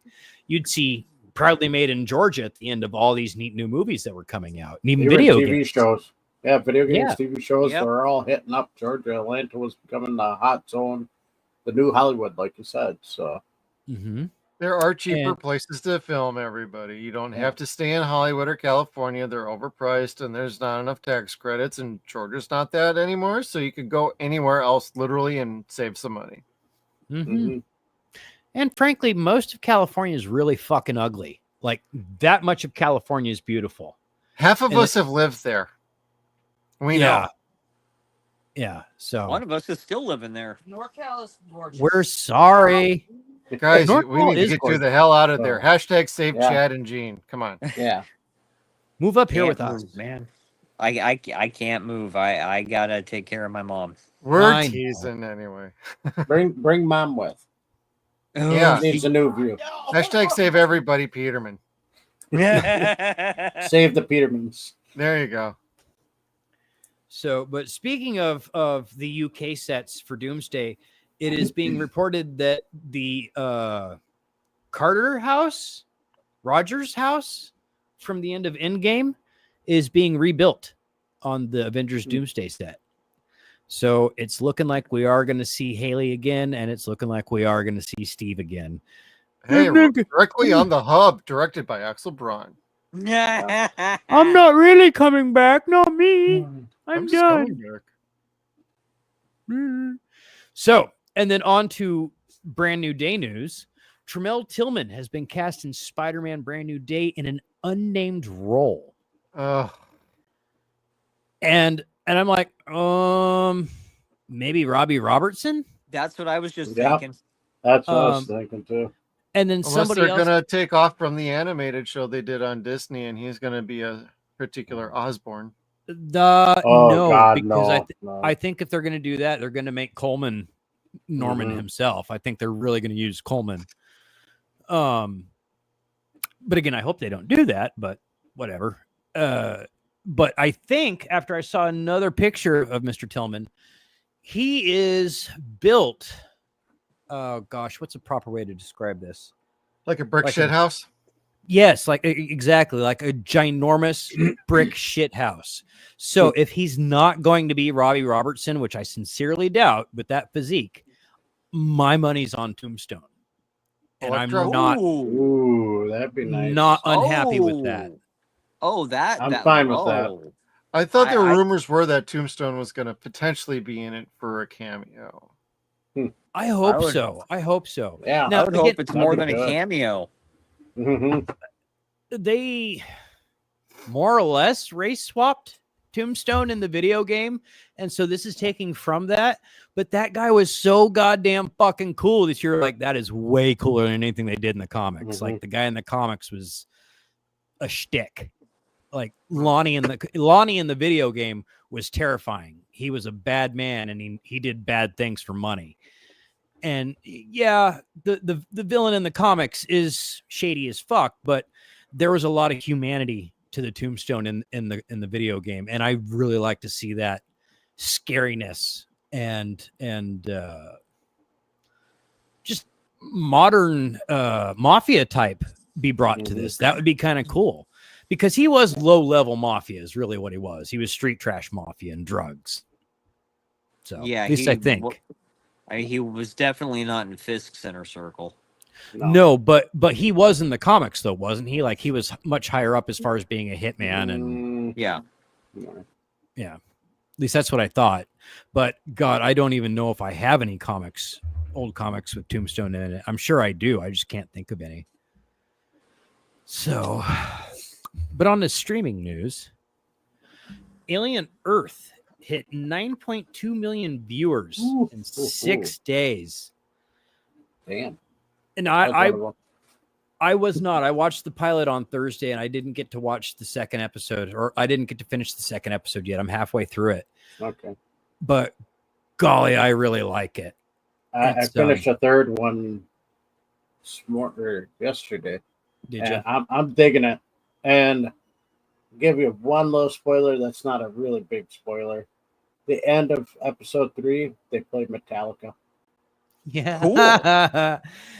you'd see Proudly Made in Georgia at the end of all these neat new movies that were coming out. And even video TV games. shows. Yeah, video games, Yeah. TV shows, Yep. they're all hitting up Georgia. Atlanta was becoming the hot zone, the new Hollywood, like you said. So Mm-hmm. There are cheaper And- places to film, everybody. You don't have to stay in Hollywood or California. They're overpriced and there's not enough tax credits, and Georgia's not that anymore. So you could go anywhere else literally and save some money. Mm-hmm. And frankly, most of California is really fucking ugly. Like that much of California is beautiful. Half of And us have lived there. We know. Yeah. So One of us is still living there. NorCal is gorgeous. we're sorry. Guys, we NorCal need to is get you gorgeous. the hell out of there. So, Hashtag save yeah. Chad and Gene. Come on. yeah. Move up here Can't with us. move, man. I can't move. I gotta take care of my mom. We're I know. teasing anyway. Bring mom with. Yeah. Needs a new view. Hashtag save everybody, Peterman. Save the Petermans. There you go. So, but speaking of the UK sets for Doomsday, it is being reported that the Carter house, Rogers house from the end of Endgame is being rebuilt on the Avengers Doomsday set. So it's looking like we are going to see Haley again, and it's looking like we are going to see Steve again. Hey, directly on the hub, directed by Axel Braun. I'm not really coming back. Not me. I'm just done. coming back. So, and then on to brand new day news. Tremel Tillman has been cast in Spider-Man Brand New Day in an unnamed role. And I'm like, maybe Robbie Robertson? That's what I was just thinking. That's what I was thinking too. And then Unless somebody they're else gonna take off from the animated show they did on Disney, and he's gonna be a particular Osborn. Because I think if they're gonna do that, they're gonna make Coleman Norman himself. I think they're really gonna use Coleman. But again, I hope they don't do that. But whatever. But I think after I saw another picture of Mr. Tillman, he is built. Oh gosh, what's a proper way to describe this? Like a brick shit house? Yes, like exactly, like a ginormous brick shit house. So if he's not going to be Robbie Robertson, which I sincerely doubt, with that physique, my money's on Tombstone. And I'm not. Ooh, that'd be nice. Not unhappy with that. Oh, I'm fine with that. I thought there were rumors were that Tombstone was going to potentially be in it for a cameo. I hope so. I hope so. Yeah, I would hope it's more than a cameo. They more or less race swapped Tombstone in the video game, and so this is taking from that. But that guy was so goddamn fucking cool that you're like, that is way cooler than anything they did in the comics. Like the guy in the comics was a shtick. Like Lonnie in the video game was terrifying. He was a bad man, and he did bad things for money. And yeah, the villain in the comics is shady as fuck, but there was a lot of humanity to the Tombstone in the video game, and I really like to see that scariness and just modern mafia type be brought to this. That would be kind of cool, because he was low level mafia is really what he was. He was street trash mafia and drugs. So yeah, at least I think. He was definitely not in Fisk's inner circle. No, but he was in the comics though, wasn't he? Like he was much higher up as far as being a hitman and yeah. At least that's what I thought. But God, I don't even know if I have any old comics with Tombstone in it. I'm sure I do. I just can't think of any. So, but on the streaming news, Alien Earth hit 9.2 million viewers in 6 days. Damn. And I was not. I watched the pilot on Thursday, and I didn't get to watch the second episode, or I didn't get to finish the second episode yet. I'm halfway through it. Okay. But golly, I really like it. I finished the third one yesterday. Did you? I'm digging it. And give you one little spoiler that's not a really big spoiler. The end of episode 3, they played Metallica. Yeah. Cool.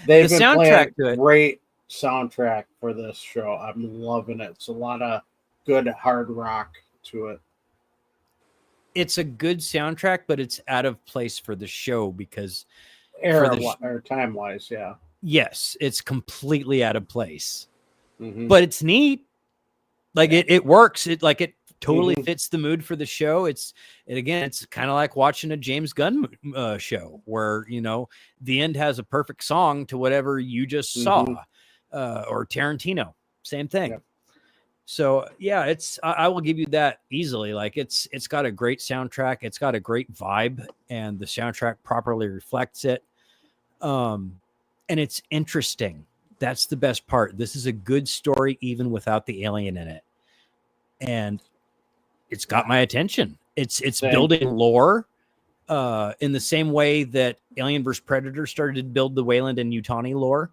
They've been soundtrack playing a great soundtrack for this show. I'm loving it. It's a lot of good hard rock to it. It's a good soundtrack, but it's out of place for the show because or time wise, yeah. Yes, it's completely out of place. But it's neat. Like it works. It totally fits the mood for the show. It's kind of like watching a James Gunn show where, the end has a perfect song to whatever you just saw, or Tarantino, same thing. Yep. So yeah, I will give you that easily. Like it's got a great soundtrack. It's got a great vibe, and the soundtrack properly reflects it. And it's interesting. That's the best part. This is a good story, even without the alien in it. And it's got my attention. It's building lore in the same way that Alien vs. Predator started to build the Weyland and Yutani lore.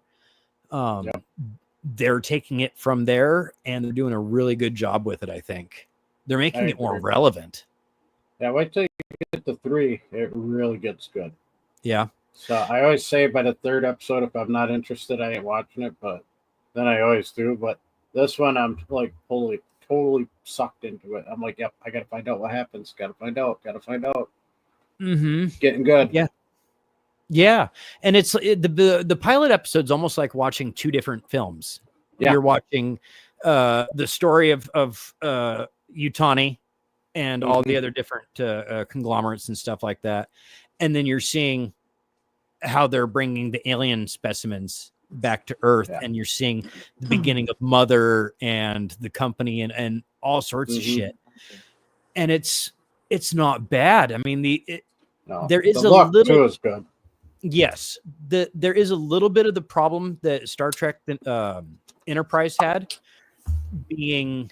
They're taking it from there, and they're doing a really good job with it, I think. They're making it more relevant. Yeah, wait till you get to 3. It really gets good. Yeah. So I always say by the 3rd episode, if I'm not interested, I ain't watching it, but then I always do. But this one, I'm like totally sucked into it. I'm like, yep, I gotta find out what happens. Gotta find out. Mm-hmm. Getting good. Yeah. Yeah, and the pilot episode's almost like watching two different films. Yeah. You're watching the story of Utani and all the other different conglomerates and stuff like that, and then you're seeing how they're bringing the alien specimens back to Earth, and you're seeing the beginning of Mother and the company and all sorts of shit. And it's not bad. I mean, there is the a look little too is good. Yes, there is a little bit of the problem that Star Trek Enterprise had, being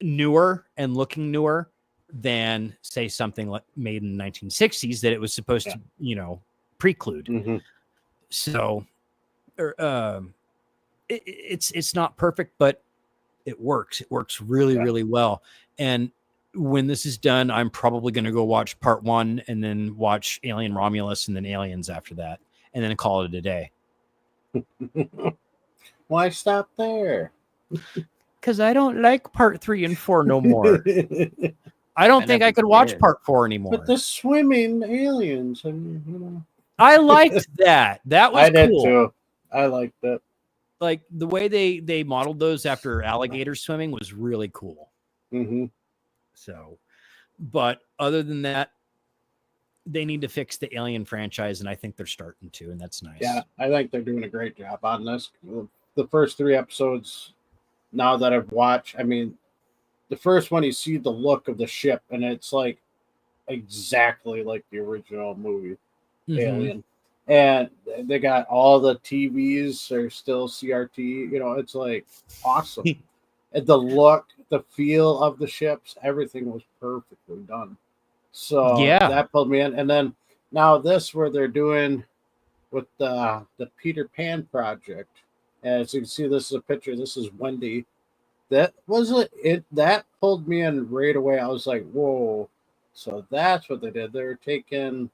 newer and looking newer than, say, something like made in the 1960s that it was supposed to, preclude. So, it's not perfect, but it works. It works really, really well. And when this is done, I'm probably going to go watch part 1 and then watch Alien Romulus and then Aliens after that, and then call it a day. Why stop there? Because I don't like part 3 and 4 no more. I don't think I could watch part 4 anymore. But the swimming aliens, and I liked that. That was I did cool. too. I liked it. Like the way they modeled those after alligator swimming was really cool. So, but other than that, they need to fix the Alien franchise, and I think they're starting to, and that's nice. Yeah, I think they're doing a great job on this. The first 3 episodes, now that I've watched, I mean, the first one, you see the look of the ship, and it's like exactly like the original movie, Alien. And they got all the TVs are still CRT. It's like awesome. And the look, the feel of the ships, everything was perfectly done. So that pulled me in. And then now this, where they're doing with the Peter Pan project. And as you can see, this is a picture. This is Wendy. That was it. That pulled me in right away. I was like, whoa. So that's what they did. They were taking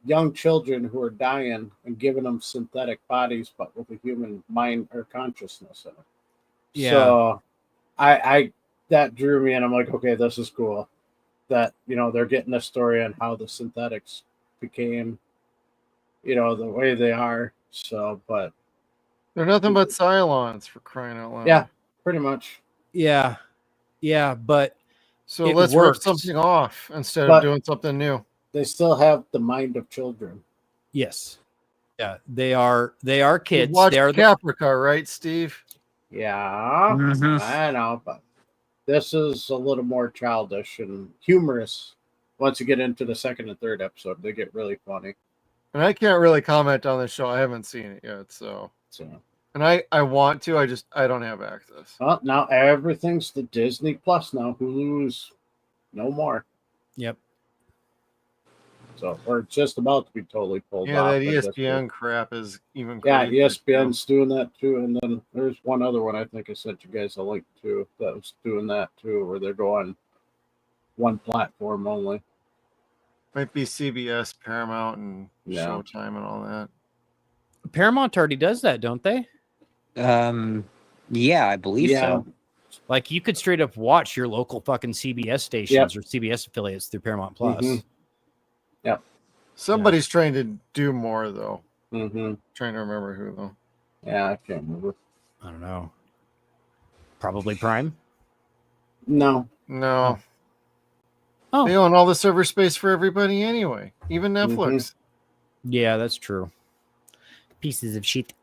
young children who are dying and giving them synthetic bodies, but with a human mind or consciousness in it. Yeah. So I that drew me in. I'm like, okay, this is cool. That they're getting a story on how the synthetics became, the way they are. So, but they're nothing but Cylons, for crying out loud. Yeah, pretty much. Yeah, but so let's rip something off instead of doing something new. They still have the mind of children. Yes. Yeah, they are kids. Watch they are Caprica, right, Steve? Yeah, I know, but this is a little more childish and humorous. Once you get into the second and third episode, they get really funny. And I can't really comment on this show. I haven't seen it yet, so. And I want to. I don't have access. Well, now everything's the Disney Plus now. Hulu's no more. Yep. So we're just about to be totally pulled off. Yeah, that ESPN crap is even crazier. Yeah, ESPN's doing that too. And then there's one other one I think I sent you guys a link to that was doing that too, where they're going one platform only. Might be CBS, Paramount, and Showtime and all that. Paramount already does that, don't they? Yeah, I believe so. Like you could straight up watch your local fucking CBS stations or CBS affiliates through Paramount Plus. Yep. Somebody's trying to do more though. Trying to remember who though. Yeah, I can't remember. I don't know. Probably Prime? No. Oh. They own all the server space for everybody anyway. Even Netflix. Yeah, that's true. Pieces of shit.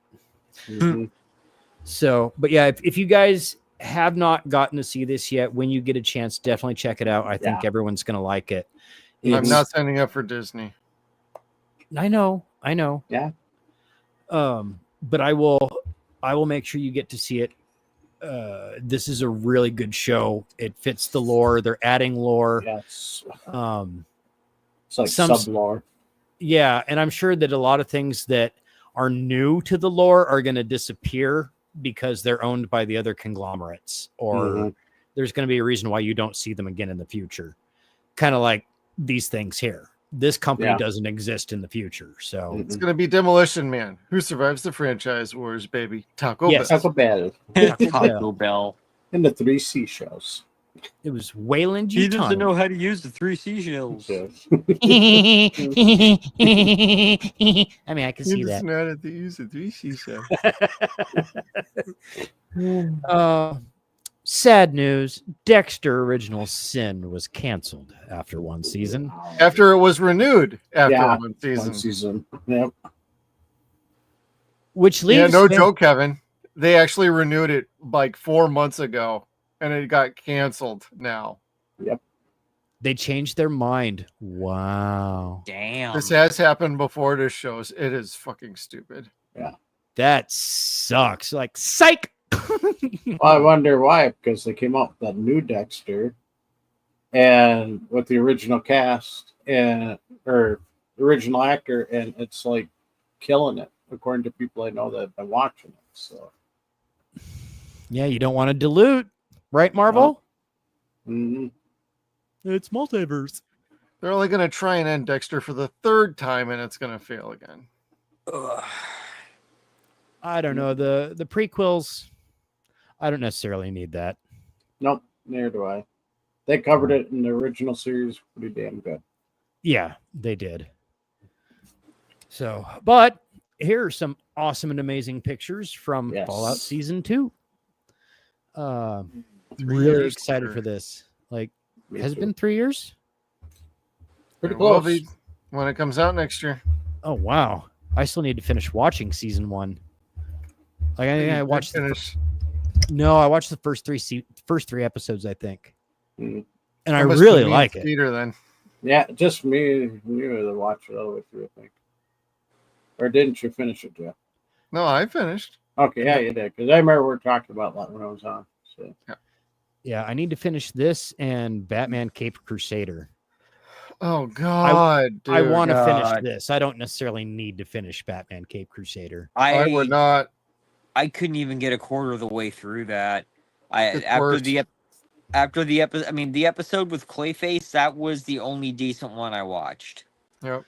So, but yeah, if you guys have not gotten to see this yet, when you get a chance, definitely check it out. I think everyone's going to like it. I'm not signing up for Disney. I know. Yeah. But I will make sure you get to see it. This is a really good show. It fits the lore. They're adding lore. Yes. It's like sub-lore. Yeah, and I'm sure that a lot of things that are new to the lore are going to disappear because they're owned by the other conglomerates, or there's going to be a reason why you don't see them again in the future. Kind of like these things here. This company doesn't exist in the future. So it's going to be Demolition Man. Who survives the franchise wars, baby? Taco Bell. Taco Bell. Taco Bell. And the 3 seashells. It was Wayland He doesn't Yutani. know how to use the 3 seashells. Yes. I mean, I can He see doesn't that. know how to use the 3 seashells. Sad news. Dexter Original Sin was canceled after one season. After it was renewed after Yeah, one season. One season. Yep. Which leaves Yeah, no fan- joke, Kevin. They actually renewed it like 4 months ago, and it got canceled now. Yep. They changed their mind. Wow. Damn. This has happened before to shows. It is fucking stupid. That sucks. Like, psych. Well, I wonder why, because they came out with that new Dexter and with the original cast and or the original actor, and it's like killing it, according to people I know that have been watching it. So Yeah, you don't want to dilute, right, Marvel? mhm. It's multiverse. They're only going to try and end Dexter for the 3rd time, and it's going to fail again. I don't know. The prequels, I don't necessarily need that. Nope, neither do I. They covered it in the original series pretty damn good. Yeah, they did. So, but here are some awesome and amazing pictures from Yes. Fallout Season 2. 3 Really years excited later. for this. Like, Me has it too. been 3 years? Pretty It will close. be when it comes out next year. Oh, wow. I still need to finish watching Season 1. Like, I watched finish. No, I watched the first three episodes, I think. Mhm. And I That must be really me like and it. Peter, then. Yeah, just me and you to watch it all the way through, I think. Or didn't you finish it, Jeff? No, I finished. Okay, yeah, you did. Because I remember we were talking about that when I was on. So Yeah, I need to finish this and Batman Caped Crusader. Oh God, I dude. want to finish God. this. I don't necessarily need to finish Batman Caped Crusader. I would not. I couldn't even get a quarter of the way through that. It's After worse. the episode, I mean, the episode with Clayface, that was the only decent one I watched. Yep.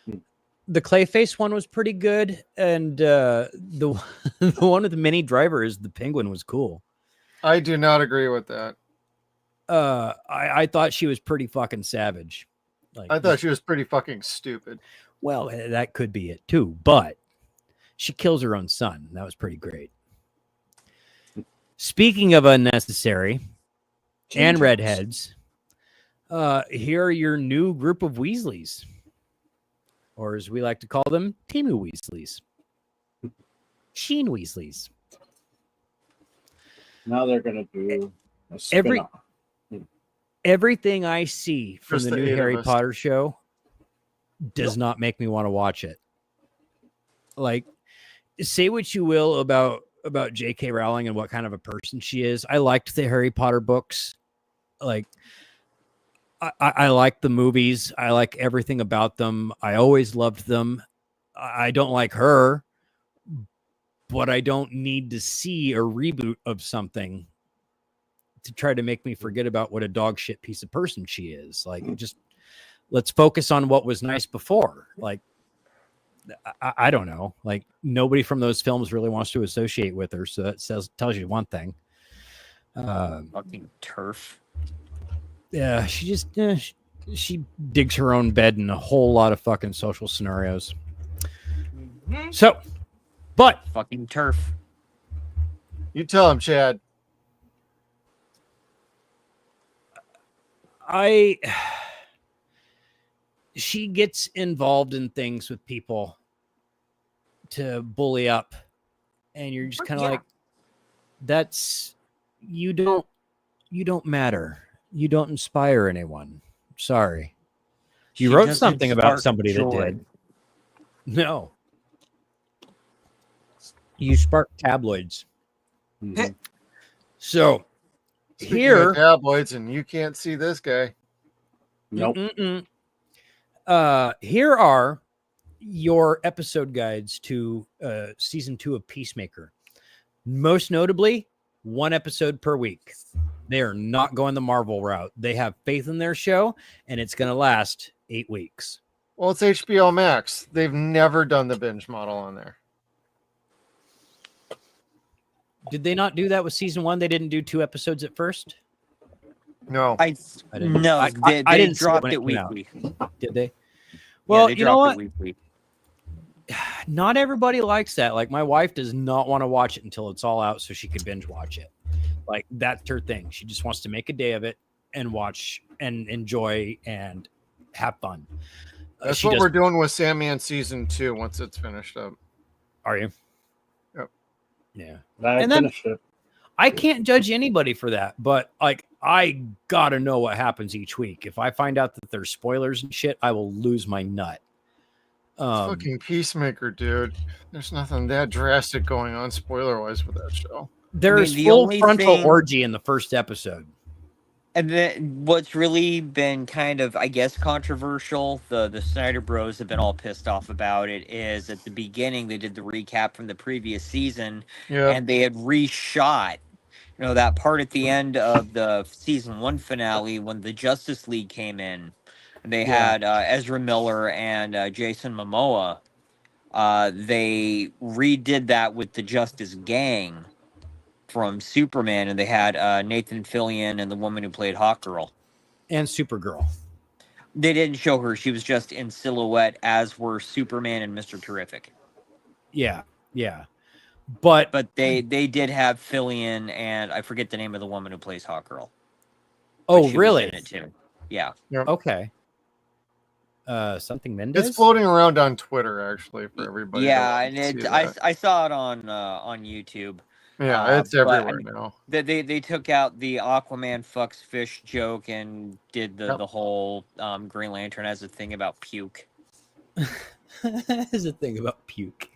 The Clayface one was pretty good, and the the one with the Mini Driver is the Penguin was cool. I do not agree with that. I thought she was pretty fucking savage. Like, I thought she was pretty fucking stupid. well, that could be it too, but she kills her own son. That was pretty great. Speaking of unnecessary and redheads, here are your new group of Weasleys, or as we like to call them, Timu Weasleys. Sheen Weasleys. now they're going to do a Every- spin-off. Everything I see from Just the the new 8 of Harry us. Potter show does not make me want to watch it. Like, say what you will about J.K. Rowling and what kind of a person she is. I liked the Harry Potter books. Like, I like the movies. I like everything about them. I always loved them. I don't like her, but I don't need to see a reboot of something to try to make me forget about what a dog shit piece of person she is. Like, just let's focus on what was nice before. Like, I don't know. Like, nobody from those films really wants to associate with her, so that tells you one thing. Fucking turf. Yeah, she just she digs her own bed in a whole lot of fucking social scenarios. So, but Fucking turf. You tell him, Chad. she gets involved in things with people to bully up, and you're just kind of like, that's you don't matter. You don't inspire anyone. Sorry. You She wrote doesn't something about spark somebody joy. that did. No. You spark tabloids. Mhm. So Speaking here, of tabloids, and you can't see this guy. Nope. Here are your episode guides to season 2 of Peacemaker. Most notably, 1 episode per week. They are not going the Marvel route. They have faith in their show, and it's going to last 8 weeks. Well, it's HBO Max. They've never done the binge model on there. Did they not do that with season 1? They didn't do 2 episodes at first? No. I didn't. no, I they didn't see it dropped when it it came out. weekly. Did they? Yeah, Well, they you know dropped what? it weekly. Not everybody likes that. Like my wife does not want to watch it until it's all out so she can binge watch it. Like that's her thing. She just wants to make a day of it and watch and enjoy and have fun. That's what we're doing with Sandman season 2 once it's finished up. Are you? Yep. Yeah. I And then- finished it. I can't judge anybody for that, but like I gotta know what happens each week. If I find out that there's spoilers and shit, I will lose my nut. Fucking Peacemaker, dude. There's nothing that drastic going on spoiler-wise with that show. There's the full only frontal thing- orgy in the first episode. And then what's really been kind of, I guess, controversial, the Snyder Bros have been all pissed off about it, is at the beginning they did the recap from the previous season, and they had reshot, that part at the end of the season 1 finale when the Justice League came in. They had Ezra Miller and Jason Momoa. They redid that with the Justice Gang from Superman, and they had Nathan Fillion and the woman who played Hawkgirl. And Supergirl. They didn't show her. She was just in silhouette, as were Superman and Mr. Terrific. Yeah, yeah. But they did have Fillion, and I forget the name of the woman who plays Hawkgirl. Oh, But she was really? in it too. Yeah. Okay. Something Mendez? It's floating around on Twitter, actually, for everybody. Yeah, to and see I saw it on YouTube. Yeah, it's but, everywhere now. They took out the Aquaman fucks fish joke and did the whole Green Lantern has a thing about puke. Has a thing about puke.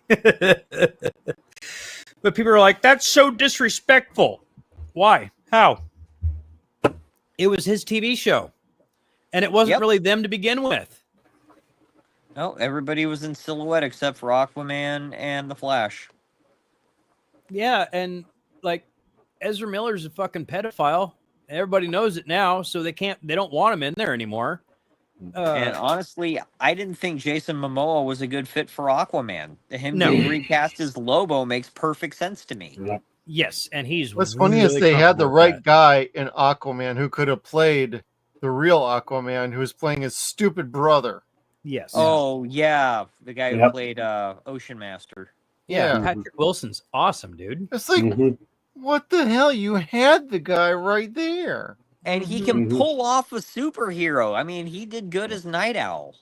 But people are like, that's so disrespectful. Why? How? It was his TV show. And it wasn't really them to begin with. No, everybody was in silhouette except for Aquaman and the Flash. Yeah, and like Ezra Miller's a fucking pedophile. Everybody knows it now, so they don't want him in there anymore. And honestly, I didn't think Jason Momoa was a good fit for Aquaman. Him No. being recast as Lobo makes perfect sense to me. Yes, and he's What's funny is really they had the comfortable with right that. guy in Aquaman who could have played the real Aquaman, who was playing his stupid brother. Yes. Oh, yeah. The guy who Yep. played Ocean Master. Yeah, Yeah. Patrick Wilson's awesome, dude. It's like, what the hell? You had the guy right there. And he can pull off a superhero. I mean, he did good as Night Owl.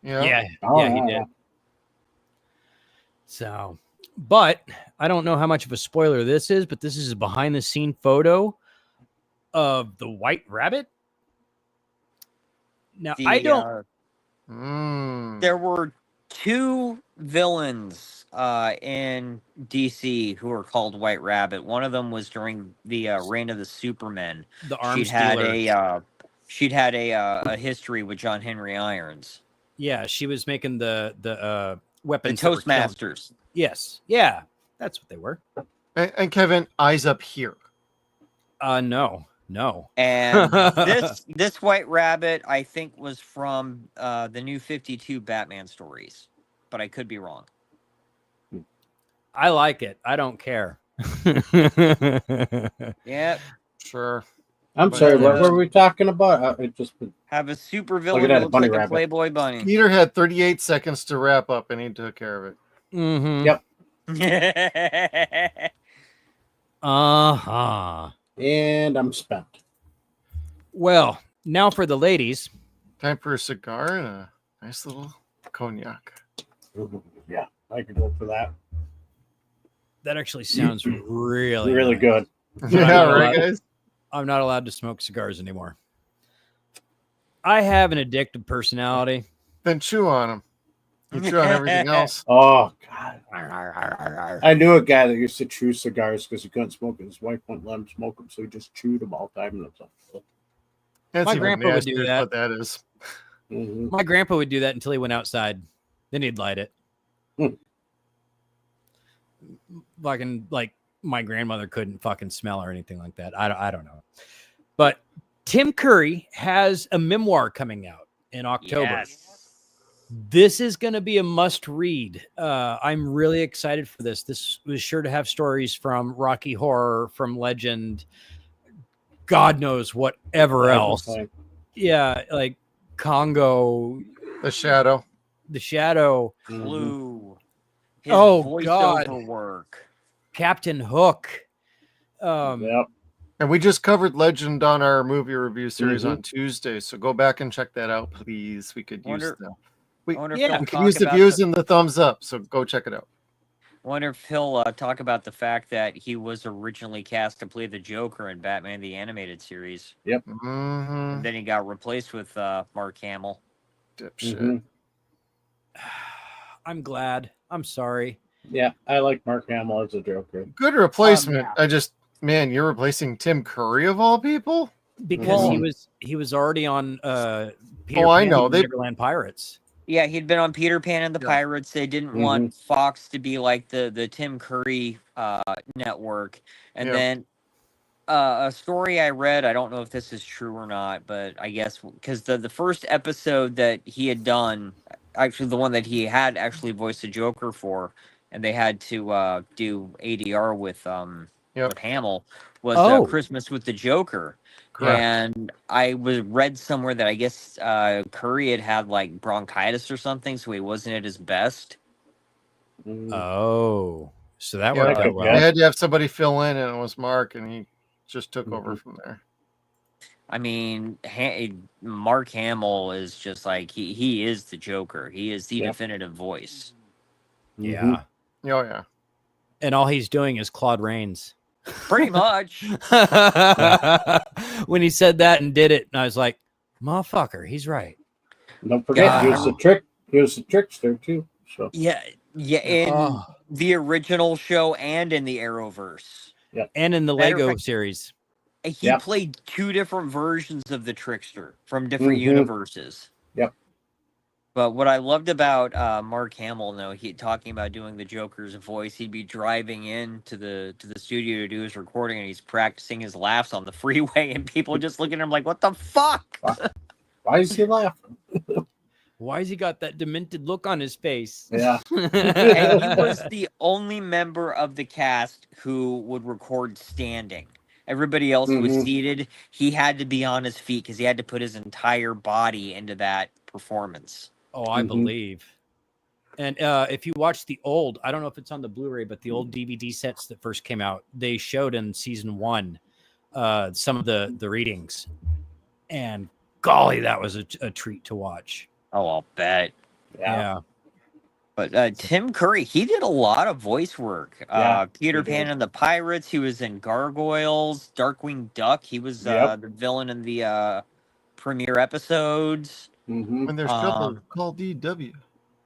Yeah, Oh, yeah, he did. So, but I don't know how much of a spoiler this is, but this is a behind the scene photo of the White Rabbit. Now, I don't. There were 2 villains in DC who were called White Rabbit. One of them was during the reign of the Supermen. The arms She'd had a history with John Henry Irons. Yeah, she was making the weapons. The that were killing- Toastmasters. Yes, yeah, that's what they were. And Kevin, eyes up here. No. And this White Rabbit, I think, was from the New 52 Batman stories, but I could be wrong. I like it. I don't care. Yeah. Sure. I'm sorry, what were we talking about? It just Have a super Look villain at that, that a looks bunny like a rabbit. Playboy bunny. Peter had 38 seconds to wrap up, and he took care of it. Mm-hmm. Yep. Uh-huh. And I'm spent. Well, now for the ladies. Time for a cigar and a nice little cognac. Yeah, I could go for that. That actually sounds really Really nice. good. Yeah, right, guys? I'm not allowed to smoke cigars anymore. I have an addictive personality. Then chew on them. You chew on everything else. Oh, God. I knew a guy that used to chew cigars because he couldn't smoke it. His wife wouldn't let him smoke them, so he just chewed them all the time. And That's My even grandpa would nastier do is that. what that is. My grandpa would do that until he went outside. Then he'd light it. Like my grandmother couldn't fucking smell or anything like that. I don't know. But Tim Curry has a memoir coming out in October. Yes. This is going to be a must read. I'm really excited for this. This was sure to have stories from Rocky Horror, from Legend, God knows whatever else. Everything. Yeah, like Congo, The Shadow. The Shadow, Clue. His Oh, voiceover God. work. Captain Hook. Yep. And we just covered Legend on our movie review series Mhm. on Tuesday, so go back and check that out, please. We could use Wonder- the I wonder if Yeah. he'll we could talk use the about views and the thumbs up, so go check it out. wonder if he'll talk about the fact that he was originally cast to play the Joker in Batman the Animated Series. Mm-hmm. And then he got replaced with Mark Hamill. Dipshit. Mhm. I'm glad. I'm sorry. Yeah, I like Mark Hamill as a Joker. Good replacement. Yeah. Man, you're replacing Tim Curry of all people? Because Well- he was already on Peter I Pan know. and the Neverland Pirates. Yeah, he'd been on Peter Pan and the Yeah. Pirates. They didn't want Fox to be like the Tim Curry network. And Yeah. then a story I read, I don't know if this is true or not, but I guess because the first episode that he had done, actually the one that he had actually voiced the Joker for, and they had to do ADR with Hamill, was Oh. Christmas with the Joker. Correct. And I read somewhere that I guess Curry had like bronchitis or something, so he wasn't at his best. Oh, so that Yeah, worked okay. out well. They had to have somebody fill in, and it was Mark, and he just took over from there. I mean, Mark Hamill is just like he is the Joker. He is the Yep. definitive voice. Yeah. Oh, yeah. And all he's doing is Claude Rains. Pretty much. When he said that and did it, and I was like, motherfucker, he's right. Don't forget, he was God. the trick. He was the trickster too. So Yeah, in Oh. the original show and in the Arrowverse. And in the Matter of Lego fact- series. He Yep. played two different versions of the trickster from different Mhm. universes. Yep. But what I loved about Mark Hamill, though, he talking about doing the Joker's voice, he'd be driving into the studio to do his recording, and he's practicing his laughs on the freeway, and people just looking at him like, "What the fuck?" why is he laughing? Why has he got that demented look on his face? Yeah. And he was the only member of the cast who would record standing. Everybody else was seated. He had to be on his feet because he had to put his entire body into that performance. Oh, I believe. And if you watch the old, I don't know if it's on the Blu-ray, but the old DVD sets that first came out, they showed in season 1 some of the readings. And golly, that was a treat to watch. Oh, I'll bet. Yeah. But Tim Curry, he did a lot of voice work. Yeah, Peter he Pan did. and the Pirates. He was in Gargoyles, Darkwing Duck. He was Yep. the villain in the premiere episodes. Mm-hmm. When they're still called DW.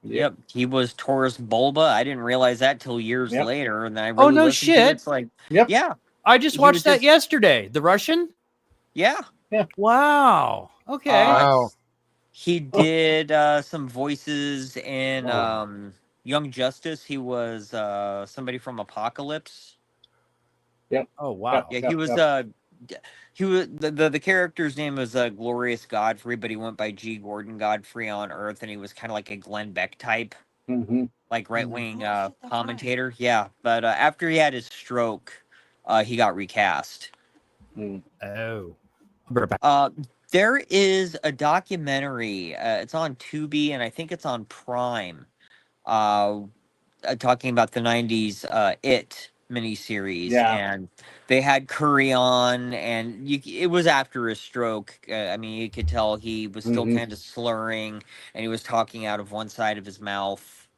Yep, he was Taurus Bulba. I didn't realize that till years Yep. later, and then I Oh, really no listened to it. shit. It's like, Yep. yeah, I just He watched was that just- yesterday. The Russian? yeah. Wow. Okay. Wow. He did some voices in Young Justice. He was somebody from Apocalypse. Oh, wow. Yeah, he was the character's name was Glorious Godfrey, but he went by G. Gordon Godfrey on Earth, and he was kind of like a Glenn Beck type, Mm-hmm. like right wing Oh, shit, that's right. commentator. Yeah, but after he had his stroke, he got recast. Oh. There is a documentary. It's on Tubi, and I think it's on Prime. Talking about the '90s It miniseries, Yeah. and they had Curry on, and it was after his stroke. I mean, you could tell he was still Mhm. kind of slurring, and he was talking out of one side of his mouth.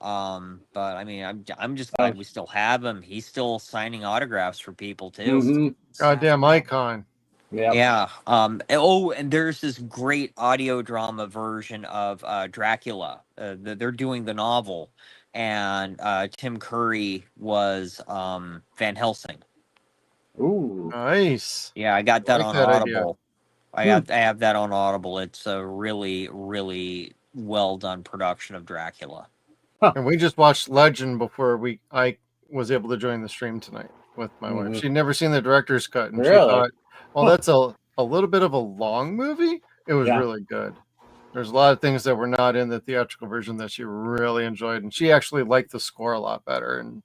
But I mean, I'm just glad we still have him. He's still signing autographs for people too. Mm-hmm. Goddamn icon. Yeah. Yeah. And there's this great audio drama version of Dracula. They're doing the novel, and Tim Curry was Van Helsing. Ooh. Nice. Yeah, I got that Like on that idea. Audible. I have that on Audible. It's a really, really well done production of Dracula. And we just watched Legend before I was able to join the stream tonight with my wife. Mhm. She'd never seen the director's cut, and she Really? thought, well, that's a little bit of a long movie. It was Yeah. really good. There's a lot of things that were not in the theatrical version that she really enjoyed, and she actually liked the score a lot better. And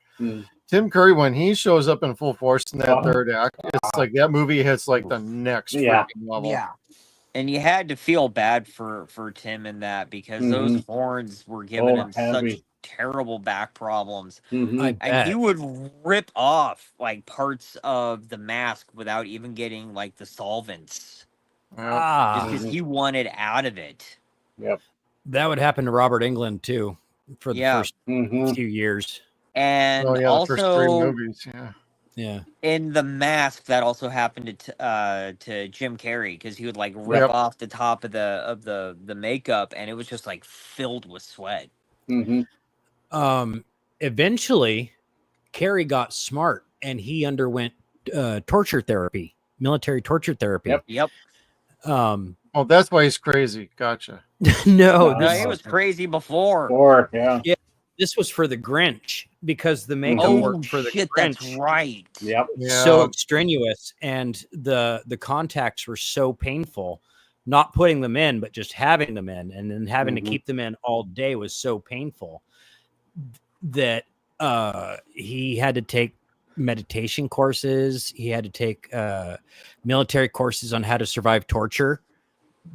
Tim Curry, when he shows up in full force in that third act, it's like that movie hits like the next freaking level. Yeah. And you had to feel bad for Tim in that because those horns were giving him such terrible back problems. And he would rip off like parts of the mask without even getting like the solvents. Just because he wanted out of it. Yep. That would happen to Robert Englund too for the first few years. And the first 3 also movies, yeah. in the mask, that also happened to Jim Carrey because he would like rip off the top of the makeup, and it was just like filled with sweat. Eventually, Carrey got smart and he underwent torture therapy, military torture therapy. Yep. Oh, that's why he's crazy. Gotcha. No, he was crazy before. Yeah, this was for the Grinch because the makeup worked for the Grinch. That's right. Yep. So strenuous, and the contacts were so painful. Not putting them in, but just having them in, and then having to keep them in all day was so painful that he had to take meditation courses. He had to take military courses on how to survive torture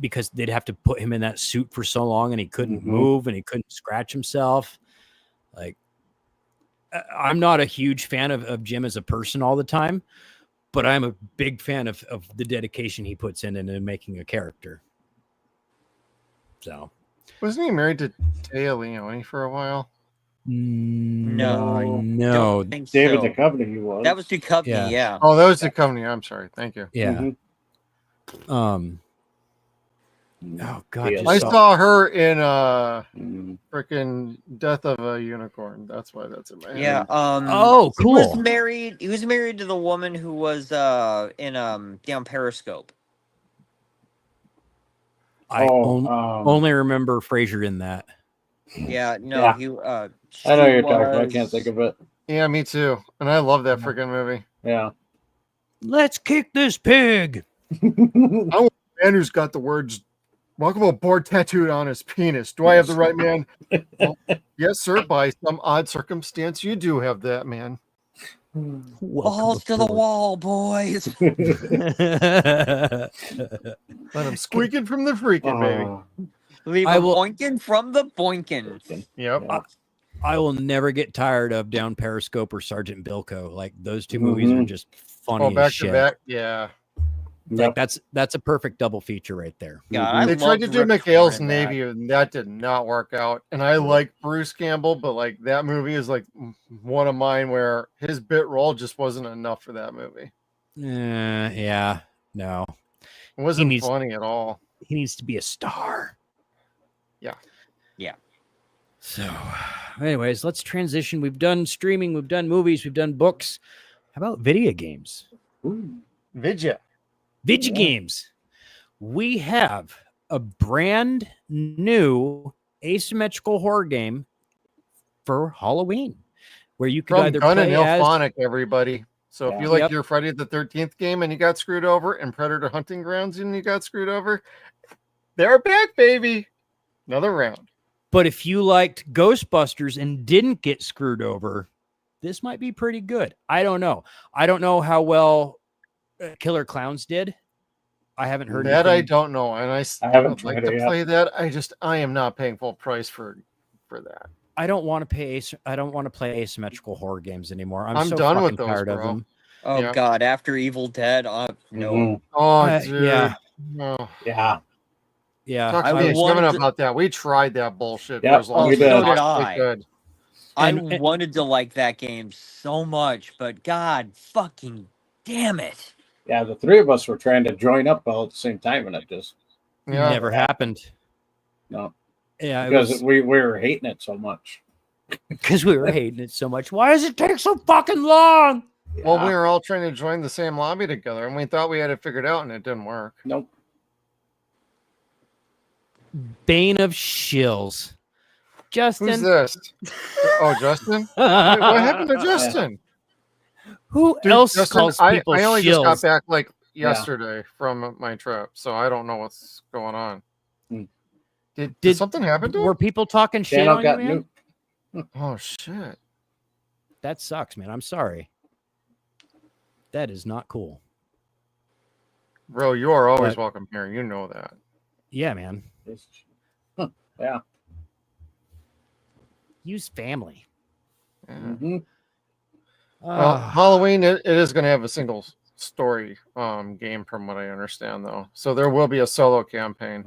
because they'd have to put him in that suit for so long, and he couldn't move and he couldn't scratch himself. Like, I'm not a huge fan of Jim as a person all the time, but I'm a big fan of the dedication he puts in making a character. So, wasn't he married to Taya Leone for a while? No. No. David Duchovny, he was. That was Duchovny, yeah. Oh, that was Duchovny. I'm sorry. Thank you. Yeah. Oh God! I saw her in freaking Death of a Unicorn. That's why that's in my head. Yeah. Oh, cool. He was married to the woman who was in Down Periscope. I only remember Frasier in that. Yeah. No. Yeah. He. I know you're talking about. I can't think of it. Yeah, me too. And I love that freaking movie. Yeah. Let's kick this pig. I want a man who's got the words "Welcome aboard" tattooed on his penis. Do I have the right man? Well, yes, sir. By some odd circumstance, you do have that, man. Balls to the wall, boys. Let him squeaking from the freaking, baby. Leave him boinking from the boinking. Yep. I will never get tired of Down Periscope or Sergeant Bilko. Like, those two movies are just funny back as shit. to back. Yeah. Like, that's a perfect double feature right there. God, they tried to do McHale's Navy, and that did not work out. And I like Bruce Campbell, but like that movie is like one of mine where his bit role just wasn't enough for that movie. Yeah, no, it wasn't funny at all. He needs to be a star. Yeah. So, anyways, let's transition. We've done streaming, we've done movies, we've done books. How about video games? Video games. We have a brand new asymmetrical horror game for Halloween, where you could either Gun play and as Ilphonic, everybody. So if you like your Friday the 13th game and you got screwed over, and Predator Hunting Grounds and you got screwed over, they're back, baby. Another round. But if you liked Ghostbusters and didn't get screwed over, this might be pretty good. I don't know. I don't know how well Killer Clowns did. I haven't heard that. anything. I don't know, and I haven't like to play that. I am not paying full price for that. I don't want to pay. I don't want to play asymmetrical horror games anymore. I'm so done with fucking those, tired bro. of them. Oh God! After Evil Dead, no. Oh, dude. Yeah. Oh. Yeah. Yeah. Talk to me about that. We tried that bullshit for as long as we did. could. I wanted to like that game so much, but God fucking damn it. Yeah, the three of us were trying to join up all at the same time, and it just never happened. No. Yeah, because we were hating it so much. Because we were hating it so much. Why does it take so fucking long? Well, we were all trying to join the same lobby together, and we thought we had it figured out, and it didn't work. Nope. Bane of Shills. Justin. Who's this? Oh, Justin? Wait, what happened to Justin? Who else Justin, calls people I only shills? just got back like yesterday from my trip, so I don't know what's going on. Did something happen to him? Were people talking shit on you, man? Oh, shit. That sucks, man. I'm sorry. That is not cool. Bro, you are always But- welcome here. You know that. Yeah, man. Yeah. Use family. Yeah. Mm-hmm. Well, Ah. Halloween it is going to have a single story game from what I understand though. So there will be a solo campaign.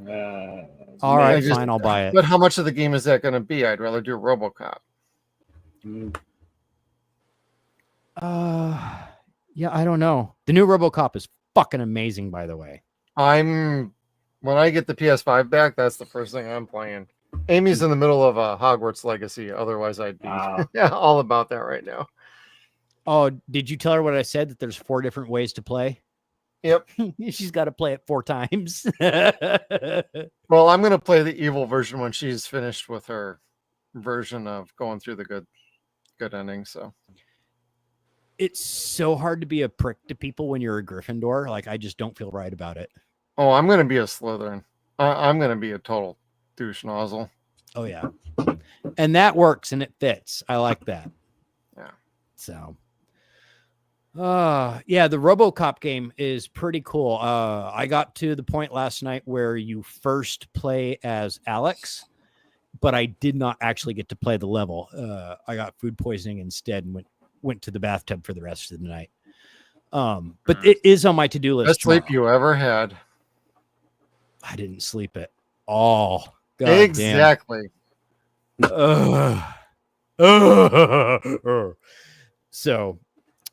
All right, I just- fine. I'll buy it. But how much of the game is that going to be? I'd rather do RoboCop. Yeah, I don't know. The new RoboCop is fucking amazing, by the way. When I get the PS5 back, that's the first thing I'm playing. Amy's in the middle of Hogwarts Legacy. Otherwise, I'd be all about that right now. Oh, did you tell her what I said? That there's 4 different ways to play? Yep. She's got to play it 4 times. Well, I'm going to play the evil version when she's finished with her version of going through the good ending. So it's so hard to be a prick to people when you're a Gryffindor. Like, I just don't feel right about it. Oh, I'm going to be a Slytherin. I'm going to be a total douche nozzle. Oh, yeah. And that works and it fits. I like that. Yeah. So, yeah, the RoboCop game is pretty cool. I got to the point last night where you first play as Alex, but I did not actually get to play the level. I got food poisoning instead and went to the bathtub for the rest of the night. But it is on my to-do list. Best sleep you ever had. I didn't sleep at all. God exactly. So,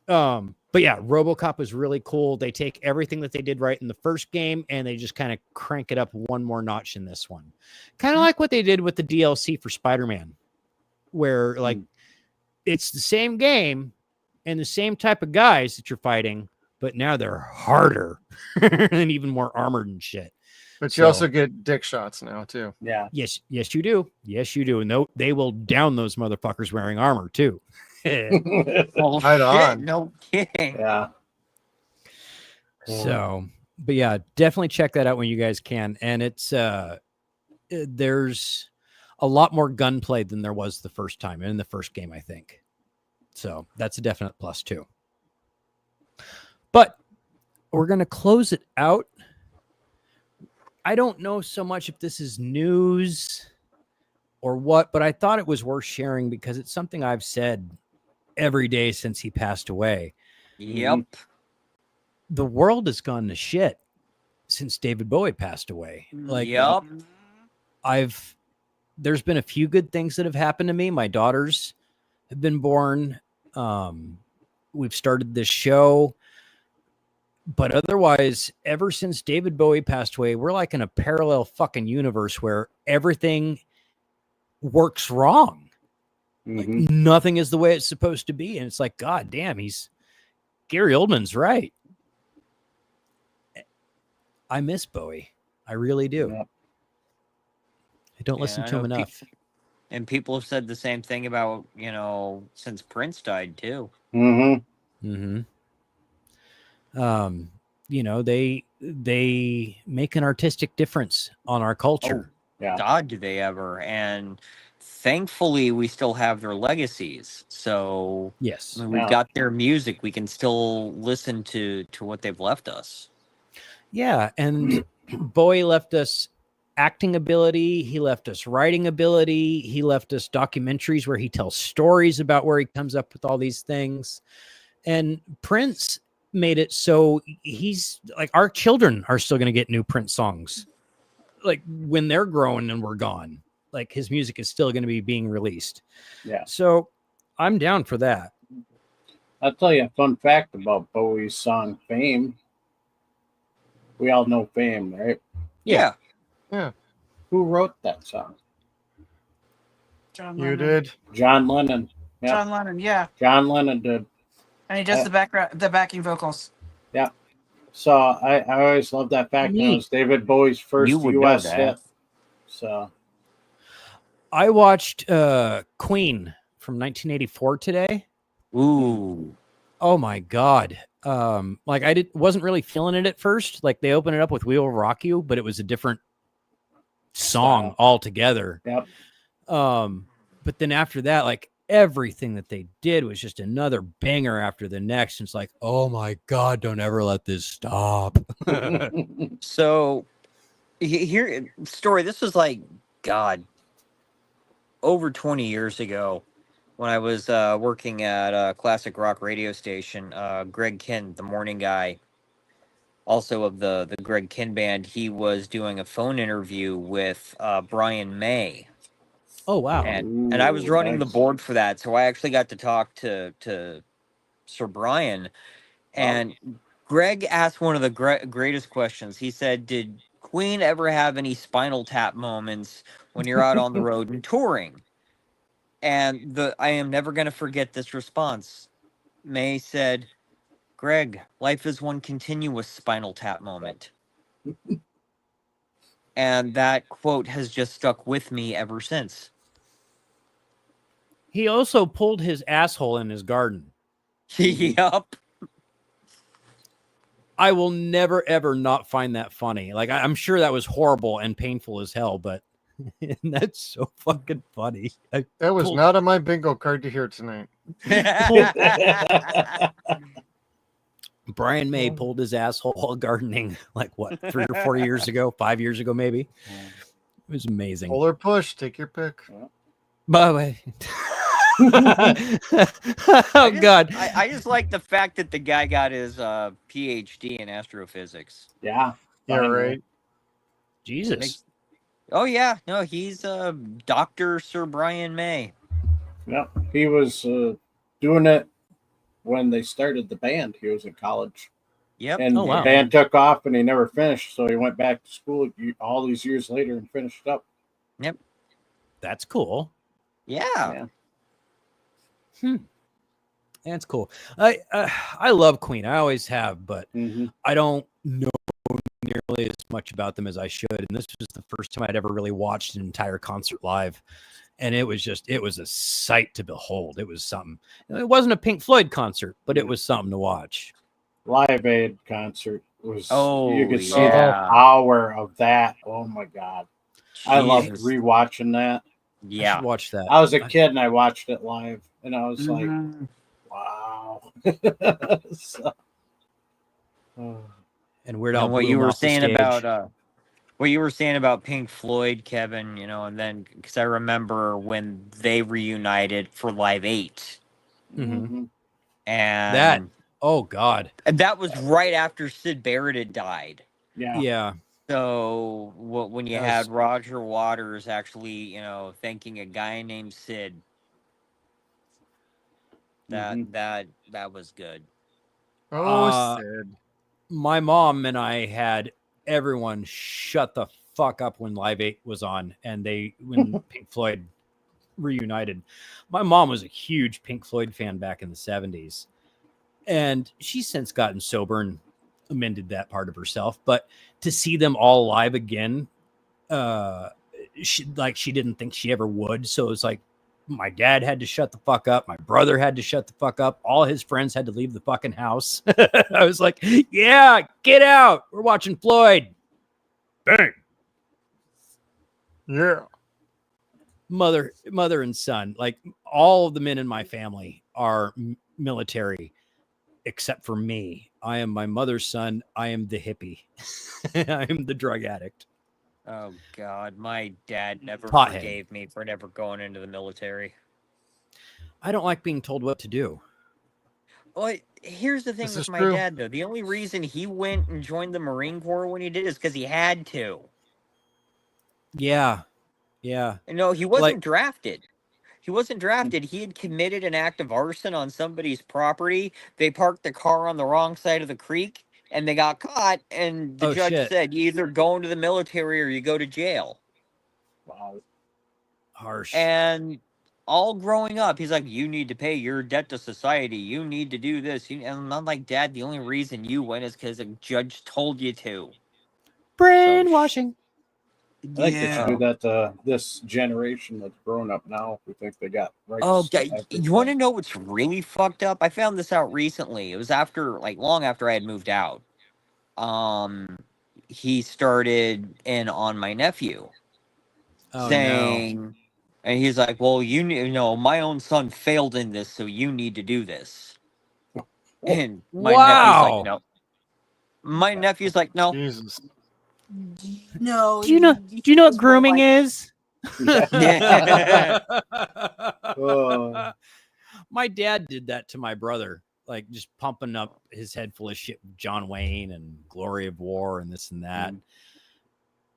but yeah, RoboCop was really cool. They take everything that they did right in the first game and they just kind of crank it up one more notch in this one. Kind of like what they did with the DLC for Spider-Man, where like it's the same game and the same type of guys that you're fighting, but now they're harder and even more armored and shit. But you also get dick shots now too. Yeah. Yes, you do. Yes, you do. And they will down those motherfuckers wearing armor too. Oh, Right shit, on. no kidding. Yeah. So, but yeah, definitely check that out when you guys can. And it's there's a lot more gunplay than there was the first time in the first game, I think. So that's a definite plus too. But we're gonna close it out. I don't know so much if this is news or what, but I thought it was worth sharing because it's something I've said every day since he passed away. Yep. The world has gone to shit since David Bowie passed away. Like, yep. There's been a few good things that have happened to me. My daughters have been born. We've started this show. But otherwise, ever since David Bowie passed away, we're like in a parallel fucking universe where everything works wrong. Like nothing is the way it's supposed to be. And it's like, God damn, Gary Oldman's right. I miss Bowie. I really do. Yeah. I don't listen to him enough. And people have said the same thing about, since Prince died too. They make an artistic difference on our culture. Yeah. God, do they ever? And thankfully, we still have their legacies. So Yes. We've got their music. We can still listen to what they've left us. Yeah, and Bowie left us acting ability. He left us writing ability. He left us documentaries where he tells stories about where he comes up with all these things. And Prince made it so he's like, our children are still going to get new Prince songs. Like when they're growing and we're gone, like his music is still going to be being released. Yeah. So I'm down for that. I'll tell you a fun fact about Bowie's song Fame. We all know Fame, right? Yeah. Yeah. Who wrote that song? John You Lennon. did. John Lennon. Yep. John Lennon, yeah. John Lennon did. And he does the backing vocals. Yeah. So I always love that fact. It was David Bowie's first You would U.S. know that. hit. So I watched Queen from 1984 today. Ooh. Oh my God. Like wasn't really feeling it at first. Like they opened it up with We Will Rock You, but it was a different song altogether. Yep. But then after that, like everything that they did was just another banger after the next. And it's like, oh my God, don't ever let this stop. So here, story. This was like, God, over 20 years ago when I was working at a classic rock radio station. Greg Kinn, the morning guy, also of the Greg Kinn band, he was doing a phone interview with Brian May. Oh, wow. And I was running the nice. board for that, so I actually got to talk to Sir Brian. And Greg asked one of the greatest questions. He said, "Did Queen ever have any Spinal Tap moments when you're out on the road and touring?" And I am never going to forget this response. May said, "Greg, life is one continuous Spinal Tap moment." And that quote has just stuck with me ever since. He also pulled his asshole in his garden. Yup. I will never, ever not find that funny. Like, I'm sure that was horrible and painful as hell, but that's so fucking funny. That was not on my bingo card to hear tonight. Brian May pulled his asshole gardening like what, 3 or 4 years ago, 5 years ago, maybe. It was amazing. Pull or push, take your pick. By the way. Oh God! I just like the fact that the guy got his PhD in astrophysics. Yeah. Yeah, right. Jesus. Oh yeah, no, he's Dr. Sir Brian May. Yeah, he was doing it when they started the band. He was in college. Yep. And the band took off and he never finished, so he went back to school all these years later and finished up. Yep. That's cool. Yeah. That's cool. I love Queen. I always have, but I don't know nearly as much about them as I should. And this was the first time I'd ever really watched an entire concert live. And it was a sight to behold. It was something. It wasn't a Pink Floyd concert, but it was something to watch. Live Aid concert was, you could see yeah. the power of that. Oh my God. I loved rewatching that. I should watch that. I was a kid and I watched it live and I was like, wow. So, and Weird Al what blew you him were off the saying stage. about what you were saying about Pink Floyd, Kevin, you know, and then because I remember when they reunited for Live 8. And that, oh God. And that was right after Sid Barrett had died. Yeah. So when you had Roger Waters actually, you know, thanking a guy named Sid, that was good. Sid. My mom and I had everyone shut the fuck up when Live 8 was on, and when Pink Floyd reunited. My mom was a huge Pink Floyd fan back in the 70s, and she's since gotten sober and amended that part of herself. But to see them all live again, she didn't think she ever would. So it's like my dad had to shut the fuck up. My brother had to shut the fuck up. All his friends had to leave the fucking house. I was like, yeah, get out. We're watching Floyd. Bang. Yeah. Mother and son, like all of the men in my family are military, except for me. I am my mother's son. I am the hippie. I am the drug addict. Oh God, my dad never Pothead. forgave me for never going into the military. I don't like being told what to do. Well, here's the thing with my dad, though. The only reason he went and joined the Marine Corps when he did is because he had to. Yeah. Yeah. No, he wasn't drafted. He wasn't drafted. He had committed an act of arson on somebody's property. They parked the car on the wrong side of the creek, and they got caught. And the judge said, you either go into the military or you go to jail. Wow. Harsh. And all growing up, he's like, you need to pay your debt to society. You need to do this. And I'm like, Dad, the only reason you went is because a judge told you to. Brainwashing. I think they should do that to this generation that's growing up now who think they got rights. Oh, you want to know what's really fucked up? I found this out recently. It was after, long after I had moved out. He started in on my nephew, saying, And he's like, well, you know, my own son failed in this, so you need to do this. And my nephew's like, Wow. no. My nephew's like, no. Jesus. No. Do you know what grooming is? Oh. My dad did that to my brother, like just pumping up his head full of shit with John Wayne and Glory of War and this and that.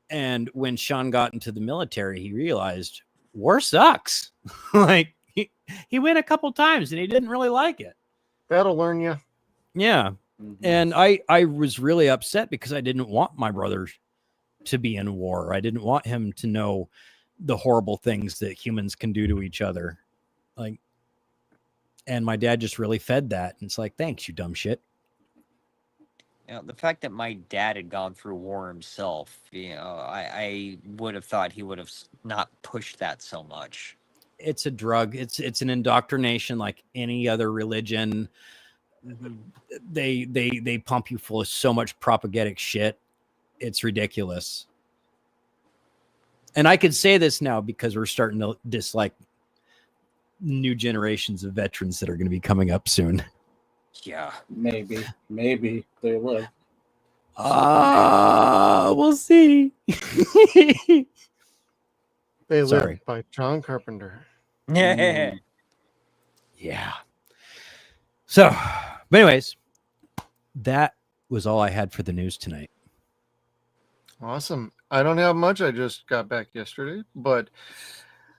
And when Sean got into the military, he realized war sucks. Like he went a couple times and he didn't really like it. That'll learn you. Yeah. And I was really upset because I didn't want my brother to be in war. I didn't want him to know the horrible things that humans can do to each other. Like, and my dad just really fed that. And it's like, thanks, you dumb shit. You know, the fact that my dad had gone through war himself, you know, I would have thought he would have not pushed that so much. It's a drug. It's an indoctrination like any other religion. They pump you full of so much propagandistic shit. It's ridiculous. And I could say this now because we're starting to dislike new generations of veterans that are going to be coming up soon. Yeah. Maybe they live. We'll see. They Sorry. live by John Carpenter. Yeah. Yeah. So, but anyways, that was all I had for the news tonight. Awesome. I don't have much. I just got back yesterday, but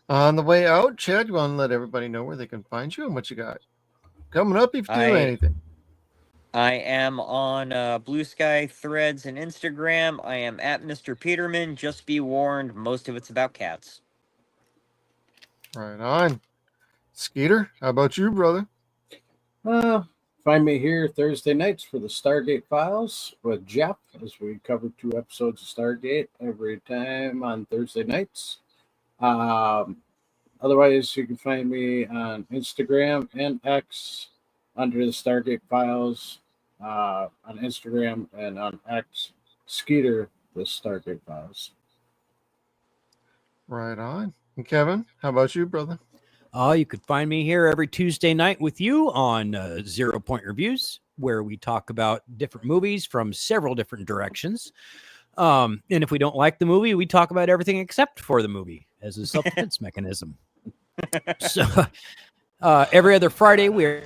on the way out, Chad, you want to let everybody know where they can find you and what you got coming up if you do anything? I am on Blue Sky, Threads, and Instagram. I am at Mr. Peterman. Just be warned, most of it's about cats. Right on. Skeeter, how about you, brother? Find me here Thursday nights for the Stargate Files with Jeff, as we cover 2 episodes of Stargate every time on Thursday nights. Otherwise, you can find me on Instagram and X under the Stargate Files, on Instagram and on X, Skeeter, the Stargate Files. Right on. And Kevin, how about you, brother? You could find me here every Tuesday night with you on 0 Point Reviews, where we talk about different movies from several different directions. And if we don't like the movie, we talk about everything except for the movie as a self-defense mechanism. So every other Friday, we're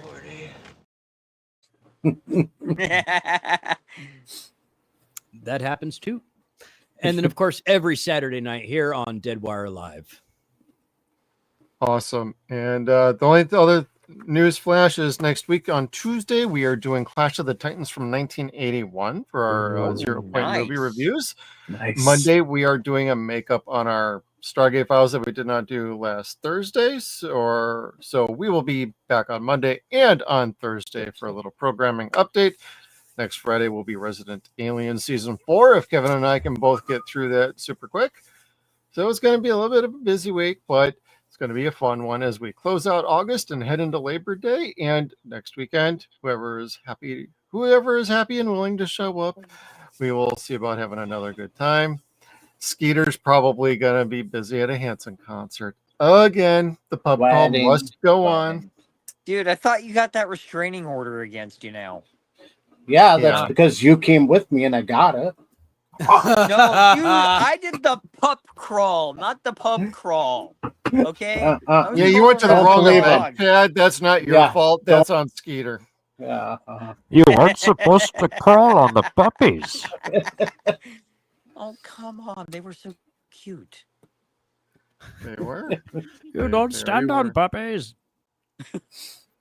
that happens too. And then, of course, every Saturday night here on Deadwire Live. Awesome. And the only other news flash is next week on Tuesday, we are doing Clash of the Titans from 1981 for our 0 Point movie reviews. Nice. Monday, we are doing a makeup on our Stargate Files that we did not do last Thursday. So we will be back on Monday and on Thursday for a little programming update. Next Friday will be Resident Alien Season 4, if Kevin and I can both get through that super quick. So it's going to be a little bit of a busy week, but it's going to be a fun one as we close out August and head into Labor Day. And next weekend, whoever is happy and willing to show up, we will see about having another good time. Skeeter's probably going to be busy at a Hanson concert. Again, the pub call must go on. Dude, I thought you got that restraining order against you now. Yeah, that's because you came with me and I got it. No, I did the pup crawl, not the pub crawl. Okay? Yeah, you went to the wrong event, Chad. That's not your fault. That's on Skeeter. Yeah. You weren't supposed to crawl on the puppies. Oh, come on. They were so cute. They were. You don't stand on puppies.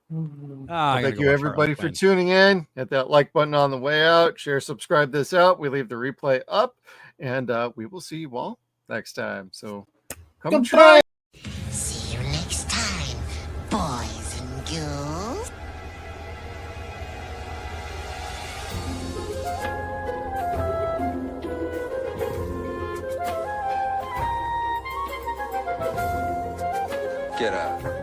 Thank you, everybody, for tuning in. Hit that like button on the way out. Share, subscribe this out. We leave the replay up, and we will see you all next time. So come try. See you next time, boys and girls. Get up.